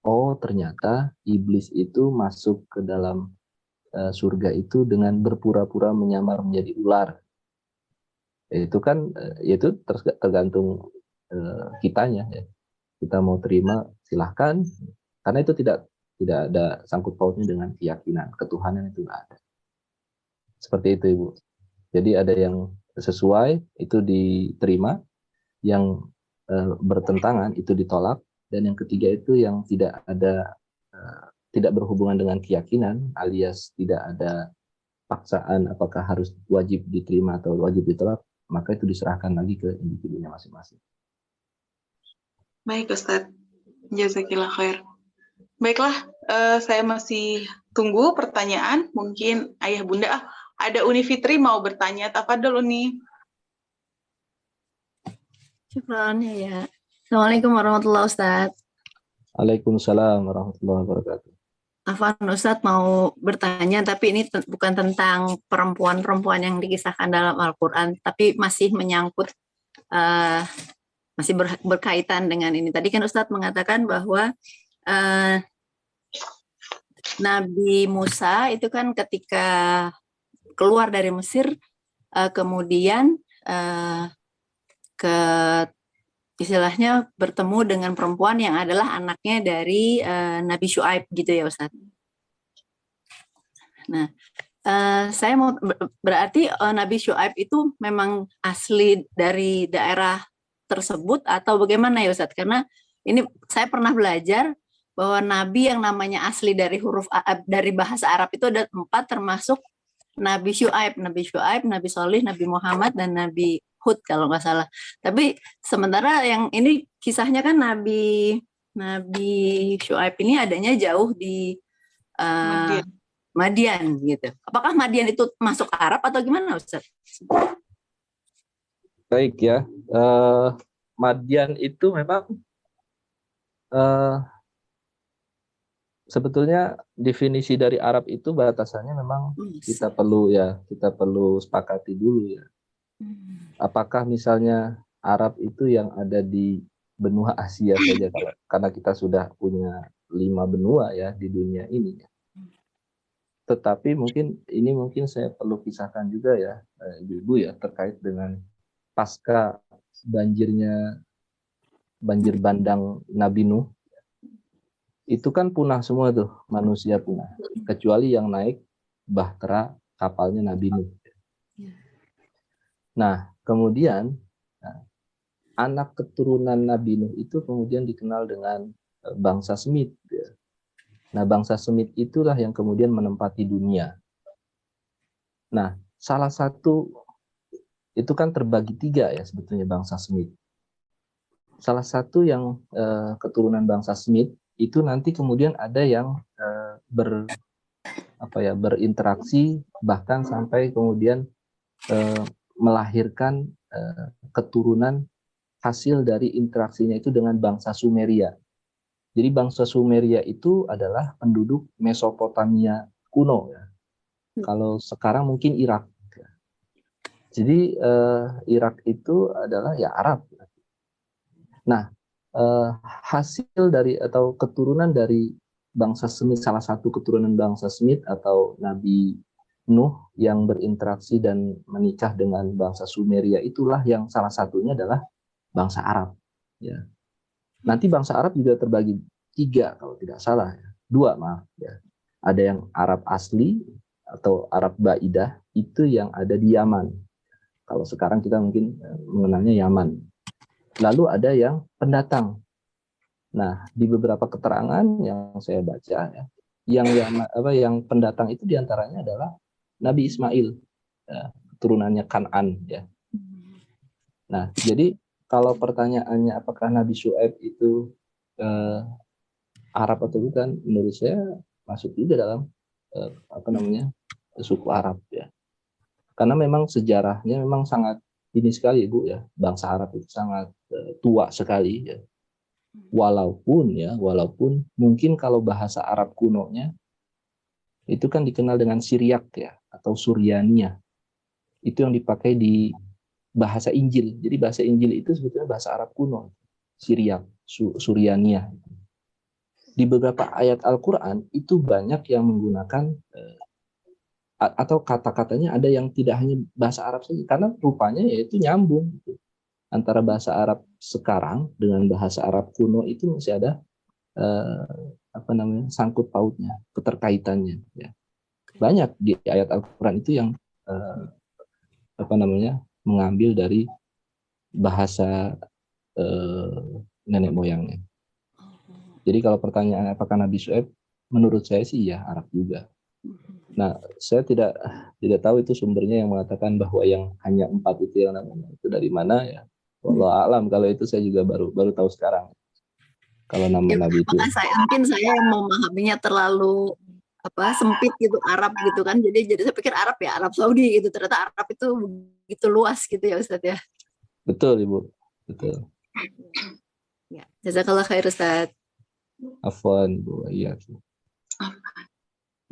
oh ternyata iblis itu masuk ke dalam surga itu dengan berpura-pura menyamar menjadi ular. Itu kan itu tergantung kitanya, ya. Kita mau terima silahkan, karena itu tidak ada sangkut pautnya dengan keyakinan ketuhanan, itu nggak ada. Seperti itu Ibu. Jadi ada yang sesuai itu diterima, yang bertentangan itu ditolak, dan yang ketiga itu yang tidak berhubungan dengan keyakinan, alias tidak ada paksaan apakah harus wajib diterima atau wajib ditolak, maka itu diserahkan lagi ke individunya masing-masing. Baik Ustadz, jazakillah khair. Baiklah, saya masih tunggu pertanyaan. Mungkin ayah bunda, ada Uni Fitri mau bertanya. Tafadhol Uni. Syukran ya. Assalamualaikum warahmatullahi wabarakatuh. Waalaikumsalam warahmatullahi wabarakatuh. Afwan Ustadz mau bertanya, tapi ini bukan tentang perempuan-perempuan yang dikisahkan dalam Al-Quran, tapi masih menyangkut, masih berkaitan dengan ini. Tadi kan Ustadz mengatakan bahwa Nabi Musa itu kan ketika keluar dari Mesir, kemudian istilahnya bertemu dengan perempuan yang adalah anaknya dari Nabi Syuaib gitu ya Ustadz. Nah, saya mau berarti Nabi Syuaib itu memang asli dari daerah tersebut atau bagaimana ya Ustadz? Karena ini saya pernah belajar bahwa Nabi yang namanya asli dari huruf dari bahasa Arab itu ada 4, termasuk Nabi Syuaib, Nabi Sholih, Nabi Muhammad, dan Nabi Hud kalau nggak salah. Tapi sementara yang ini kisahnya kan Nabi Syuaib ini adanya jauh di Madian gitu. Apakah Madian itu masuk Arab atau gimana Ustaz? Baik ya, Madian itu memang sebetulnya definisi dari Arab itu batasannya memang kita perlu sepakati dulu ya. Apakah misalnya Arab itu yang ada di benua Asia saja, karena kita sudah punya 5 benua ya di dunia ini. Tetapi mungkin saya perlu pisahkan juga ya ibu-ibu ya, terkait dengan pasca banjir bandang Nabi Nuh. Itu kan punah semua tuh, manusia punah, kecuali yang naik bahtera kapalnya Nabi Nuh. Nah, kemudian anak keturunan Nabi Nuh itu kemudian dikenal dengan bangsa Semit. Nah, bangsa Semit itulah yang kemudian menempati dunia. Nah, salah satu itu kan terbagi 3 ya sebetulnya bangsa Semit. Salah satu yang keturunan bangsa Semit itu nanti kemudian ada yang berinteraksi bahkan sampai kemudian melahirkan keturunan hasil dari interaksinya itu dengan bangsa Sumeria. Jadi bangsa Sumeria itu adalah penduduk Mesopotamia kuno ya. Kalau sekarang mungkin Irak. Jadi Irak itu adalah ya Arab. Nah, hasil dari atau keturunan dari bangsa Semit, salah satu keturunan bangsa Semit atau Nabi Nuh yang berinteraksi dan menikah dengan bangsa Sumeria itulah yang salah satunya adalah bangsa Arab. Ya. Nanti bangsa Arab juga terbagi 3 kalau tidak salah, ya. 2 maaf. Ya. Ada yang Arab asli atau Arab Baidah itu yang ada di Yaman. Kalau sekarang kita mungkin mengenalnya Yaman. Lalu ada yang pendatang. Nah, di beberapa keterangan yang saya baca ya, yang pendatang itu diantaranya adalah Nabi Ismail, ya, keturunannya Kan'an ya. Nah, jadi kalau pertanyaannya apakah Nabi Syuaib itu Arab atau bukan, menurut saya masuk juga dalam suku Arab ya. Karena memang sejarahnya memang sangat ini sekali Ibu ya, bangsa Arab itu sangat tua sekali ya. Walaupun mungkin kalau bahasa Arab kunonya itu kan dikenal dengan Syriak ya atau Suryania. Itu yang dipakai di bahasa Injil. Jadi bahasa Injil itu sebetulnya bahasa Arab kuno, Syriak, Suryania. Di beberapa ayat Al-Qur'an itu banyak yang menggunakan atau kata-katanya ada yang tidak hanya bahasa Arab saja, karena rupanya yaitu nyambung gitu. Antara bahasa Arab sekarang dengan bahasa Arab kuno itu masih ada sangkut pautnya, keterkaitannya ya. Banyak di ayat Al-Qur'an itu yang mengambil dari bahasa nenek moyangnya. Jadi kalau pertanyaan apakah Nabi Syuaib, menurut saya sih ya Arab juga. Nah, saya tidak tahu itu sumbernya yang mengatakan bahwa yang hanya 4 itu yang namanya itu dari mana ya. Wallahu a'lam, kalau itu saya juga baru tahu sekarang. Kalau nama Ya, Nabi itu. maka mungkin saya memahaminya terlalu sempit gitu Arab gitu kan. Jadi saya pikir Arab ya Arab Saudi gitu. Ternyata Arab itu begitu luas gitu ya Ustadz ya. Betul Ibu, betul. Ya, jazakallah khair Ustadz. Afwan Bu, iya.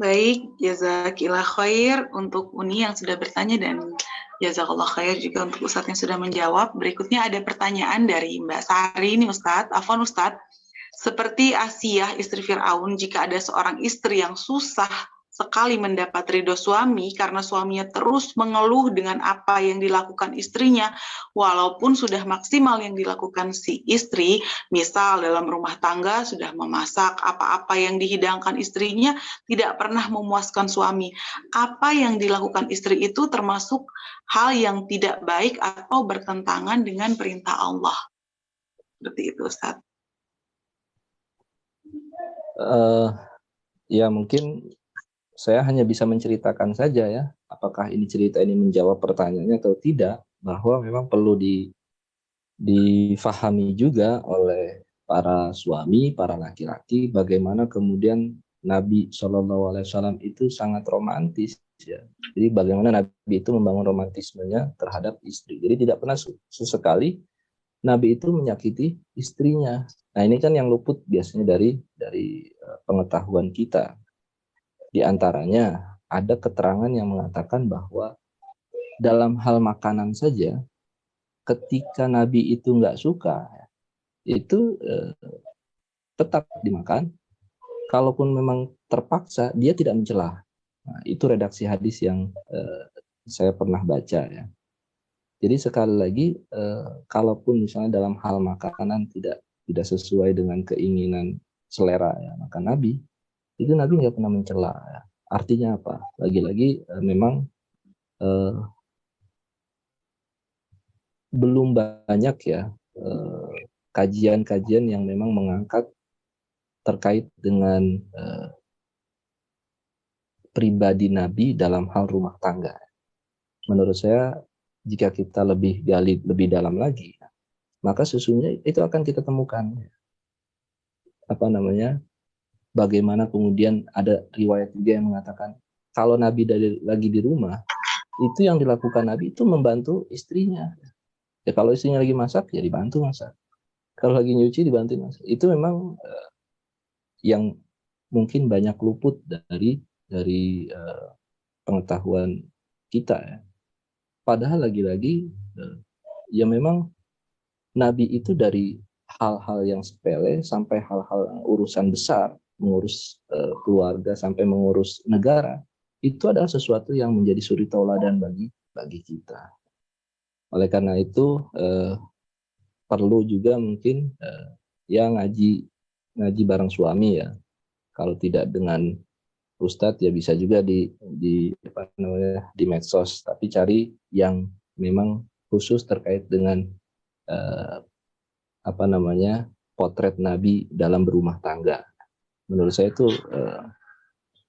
Baik, jazakillah khair untuk Uni yang sudah bertanya dan jazakallah khair juga untuk Ustadz yang sudah menjawab. Berikutnya ada pertanyaan dari Mbak Sari ini Ustadz. Afwan Ustadz, seperti Asiyah istri Fir'aun, jika ada seorang istri yang susah sekali mendapat ridho suami karena suaminya terus mengeluh dengan apa yang dilakukan istrinya, walaupun sudah maksimal yang dilakukan si istri, misal dalam rumah tangga sudah memasak, apa-apa yang dihidangkan istrinya tidak pernah memuaskan suami. Apa yang dilakukan istri itu termasuk hal yang tidak baik atau bertentangan dengan perintah Allah. Seperti itu, Ustaz. Ya mungkin saya hanya bisa menceritakan saja ya, apakah cerita ini menjawab pertanyaannya atau tidak, bahwa memang perlu difahami juga oleh para suami, para laki-laki, bagaimana kemudian Nabi SAW itu sangat romantis ya. Jadi bagaimana Nabi itu membangun romantismenya terhadap istri. Jadi tidak pernah sesekali Nabi itu menyakiti istrinya. Nah ini kan yang luput biasanya dari pengetahuan kita. Di antaranya ada keterangan yang mengatakan bahwa dalam hal makanan saja, ketika Nabi itu nggak suka, itu tetap dimakan. Kalaupun memang terpaksa, dia tidak mencela. Nah, itu redaksi hadis yang saya pernah baca ya. Jadi sekali lagi, kalaupun misalnya dalam hal makanan tidak sesuai dengan keinginan selera ya, maka Nabi nggak pernah mencela. Ya. Artinya apa? Lagi-lagi memang belum banyak ya kajian-kajian yang memang mengangkat terkait dengan pribadi Nabi dalam hal rumah tangga. Menurut saya, jika kita lebih gali lebih dalam lagi, maka sesungguhnya itu akan kita temukan bagaimana kemudian ada riwayat juga yang mengatakan kalau Nabi lagi di rumah, itu yang dilakukan Nabi itu membantu istrinya. Ya kalau istrinya lagi masak, ya dibantu masak. Kalau lagi nyuci, dibantu masak. Itu memang yang mungkin banyak luput dari pengetahuan kita ya. Padahal lagi-lagi ya memang Nabi itu dari hal-hal yang sepele sampai hal-hal urusan besar, mengurus keluarga sampai mengurus negara, itu adalah sesuatu yang menjadi suri tauladan bagi kita. Oleh karena itu perlu juga mungkin yang ngaji bareng suami ya. Kalau tidak dengan Ustadz ya bisa juga di medsos, tapi cari yang memang khusus terkait dengan potret Nabi dalam berumah tangga. Menurut saya itu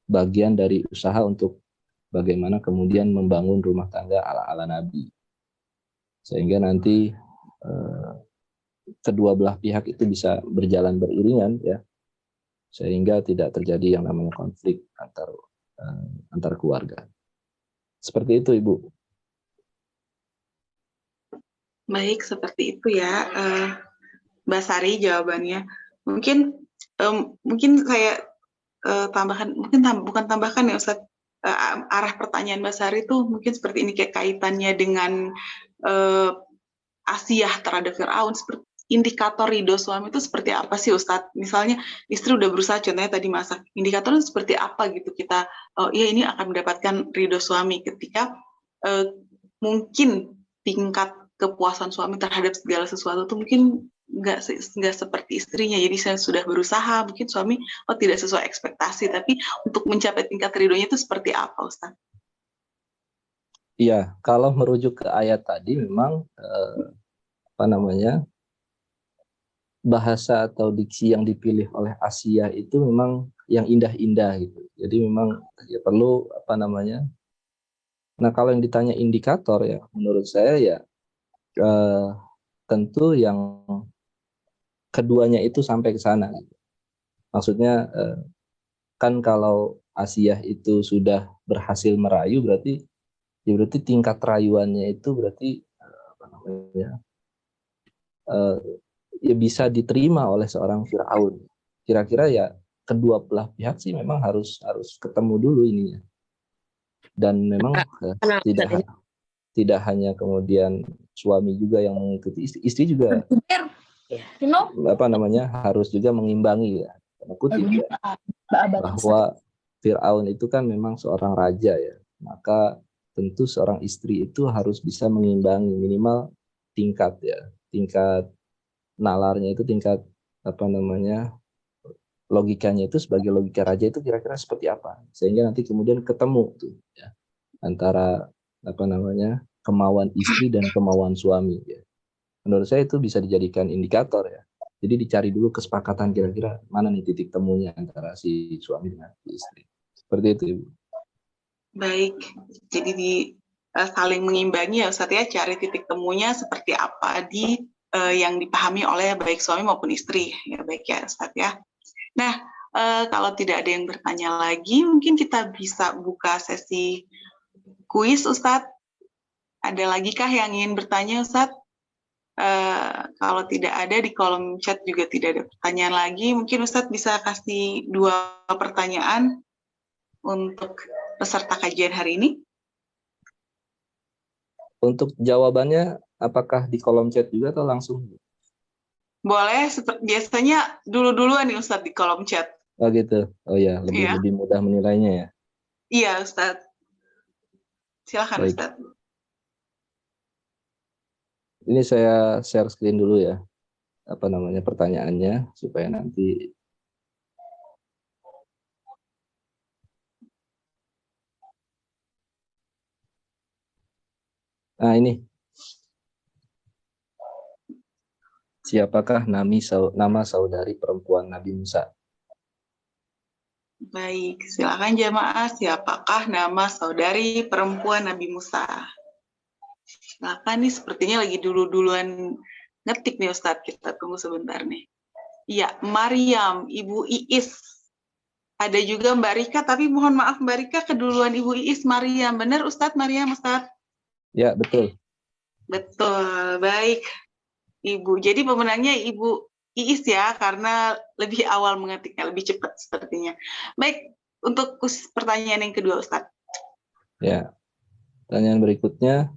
bagian dari usaha untuk bagaimana kemudian membangun rumah tangga ala Nabi, sehingga nanti kedua belah pihak itu bisa berjalan beriringan ya, sehingga tidak terjadi yang namanya konflik antar keluarga. Seperti itu Ibu. Baik, seperti itu ya, Mbak Sari jawabannya. Mungkin saya tambahkan, bukan tambahkan ya Ustadz, arah pertanyaan Mbak Sari itu mungkin seperti ini, kayak kaitannya dengan Asiyah terhadap Fir'aun. Seperti indikator ridho suami itu seperti apa sih Ustadz? Misalnya istri udah berusaha, contohnya tadi masak, indikatornya seperti apa gitu kita, ya ini akan mendapatkan ridho suami ketika mungkin tingkat kepuasan suami terhadap segala sesuatu itu mungkin nggak seperti istrinya. Jadi saya sudah berusaha, mungkin suami tidak sesuai ekspektasi, tapi untuk mencapai tingkat ridhonya itu seperti apa Ustaz? Iya, kalau merujuk ke ayat tadi memang bahasa atau diksi yang dipilih oleh Asia itu memang yang indah-indah gitu. Jadi memang ya perlu apa namanya. Nah, kalau yang ditanya indikator ya, menurut saya ya tentu yang keduanya itu sampai ke sana. Gitu. Maksudnya kan kalau Asia itu sudah berhasil merayu berarti tingkat rayuannya itu berarti apa namanya ya bisa diterima oleh seorang Firaun. Kira-kira ya kedua belah pihak sih memang harus ketemu dulu ininya. Dan memang tidak hanya kemudian suami juga yang mengikuti, istri juga apa namanya harus juga mengimbangi ya. Kutip ya, bahwa Firaun itu kan memang seorang raja ya. Maka tentu seorang istri itu harus bisa mengimbangi minimal tingkat nalarnya itu tingkat apa namanya logikanya itu sebagai logika raja itu kira-kira seperti apa sehingga nanti kemudian ketemu tuh ya antara apa namanya kemauan istri dan kemauan suami ya. Menurut saya itu bisa dijadikan indikator ya. Jadi dicari dulu kesepakatan kira-kira mana nih titik temunya antara si suami dengan si istri. Seperti itu Ibu. Baik, jadi saling mengimbangi ya Ustaz ya, cari titik temunya seperti apa di yang dipahami oleh baik suami maupun istri. Ya baik ya Ustaz ya. Nah, kalau tidak ada yang bertanya lagi, mungkin kita bisa buka sesi kuis Ustaz. Ada lagi kah yang ingin bertanya Ustaz? Kalau tidak ada di kolom chat juga tidak ada pertanyaan lagi, mungkin Ustaz bisa kasih 2 pertanyaan untuk peserta kajian hari ini. Untuk jawabannya apakah di kolom chat juga atau langsung? Boleh, biasanya dulu-duluan nih Ustadz di kolom chat. Oh gitu. Oh ya, lebih mudah menilainya ya. Iya Ustadz. Silakan Baik. Ustadz. Ini saya share screen dulu ya. Apa namanya pertanyaannya supaya nanti Nah ini, siapakah nama saudari perempuan Nabi Musa? Baik, silakan jamaah. Siapakah nama saudari perempuan Nabi Musa? Silakan nih, sepertinya lagi dulu-duluan ngetik nih Ustadz. Kita tunggu sebentar nih. Iya, Maryam, Ibu Iis. Ada juga Mbak Rika, tapi mohon maaf Mbak Rika keduluan Ibu Iis, Maryam. Benar Ustadz, Maryam Ustadz? Ya, betul. Betul, baik. Ibu. Jadi pemenangnya Ibu Iis ya, karena lebih awal mengetiknya, lebih cepat sepertinya. Baik, untuk pertanyaan yang kedua, Ustadz. Ya, pertanyaan berikutnya.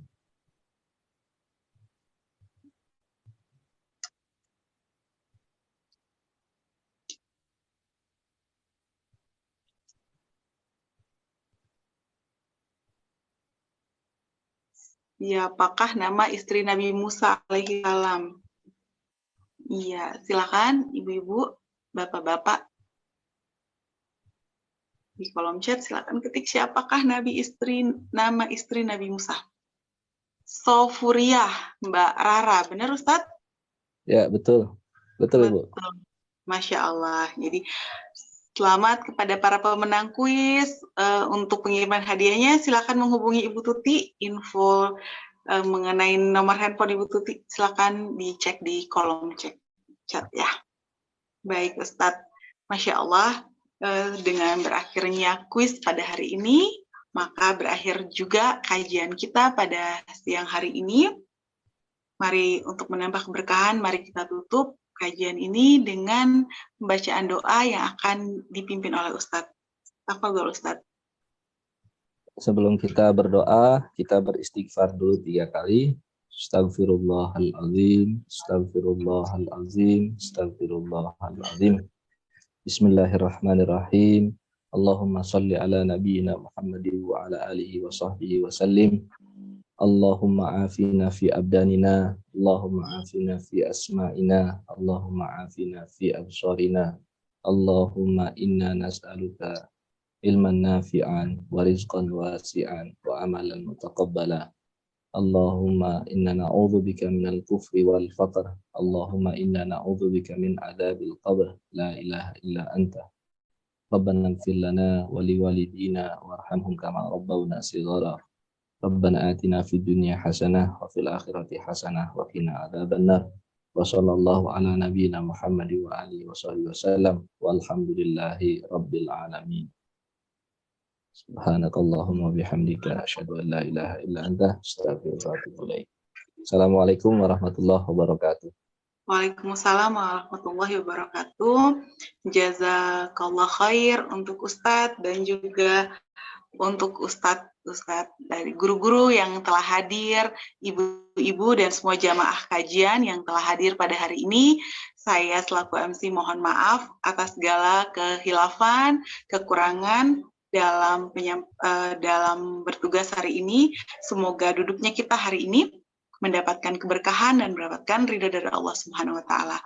Ya, apakah nama istri Nabi Musa alaihi salam? Iya, silakan ibu-ibu, bapak-bapak di kolom chat silakan ketik siapakah nama istri Nabi Musa. Sofuriyah, Mbak Rara, benar Ustadz? Ya, betul. Betul, Ibu. Masya Allah. Jadi selamat kepada para pemenang kuis. Untuk pengiriman hadiahnya silakan menghubungi Ibu Tuti. Info mengenai nomor handphone Ibu Tuti silakan dicek di kolom chat ya. Baik Ustadz, Masya Allah. Dengan berakhirnya kuis pada hari ini, maka berakhir juga kajian kita pada siang hari ini. Mari untuk menambah keberkahan, mari kita tutup kajian ini dengan pembacaan doa yang akan dipimpin oleh Ustadz. Tafadhol Ustadz. Sebelum kita berdoa, kita beristighfar dulu 3 kali. Astaghfirullahaladzim, astaghfirullahaladzim, astaghfirullahaladzim. Bismillahirrahmanirrahim. Allahumma salli ala nabiyyina Muhammadin wa ala alihi wa sahbihi wa sallim. Allahumma afina fi abdanina, Allahumma afina fi asma'ina, Allahumma afina fi absarina, Allahumma inna nas'aluka ilman nafi'an wa rizqan wasi'an wa amalan mutaqabbala. Allahumma inna na'udzubika minal kufri wal faqr. Allahumma inna na'udzubika min adzabil qabr. La ilaha illa anta. Rabbana ighfir lana wa liwalidina warhamhum kama rabbawna shighara. Rabbana atina fid dunya hasanah wa fil akhirati hasanah wa qina adzabannar. Wa sallallahu ala nabiyyina Muhammad wa alihi wasallam. Walhamdulillahi rabbil alamin. Subhanakallahumma bihamdika asyhadu an la ilaha illa anta astaghfiruka wa atubu ilaik. Assalamualaikum warahmatullahi wabarakatuh. Waalaikumsalam warahmatullahi wabarakatuh. Jazakallah khair untuk Ustadz dan juga untuk Ustadz dari guru-guru yang telah hadir, ibu-ibu dan semua jamaah kajian yang telah hadir pada hari ini. Saya selaku MC mohon maaf atas segala kehilafan, kekurangan dalam bertugas hari ini. Semoga duduknya kita hari ini mendapatkan keberkahan dan mendapatkan ridha dari Allah Subhanahu wa taala.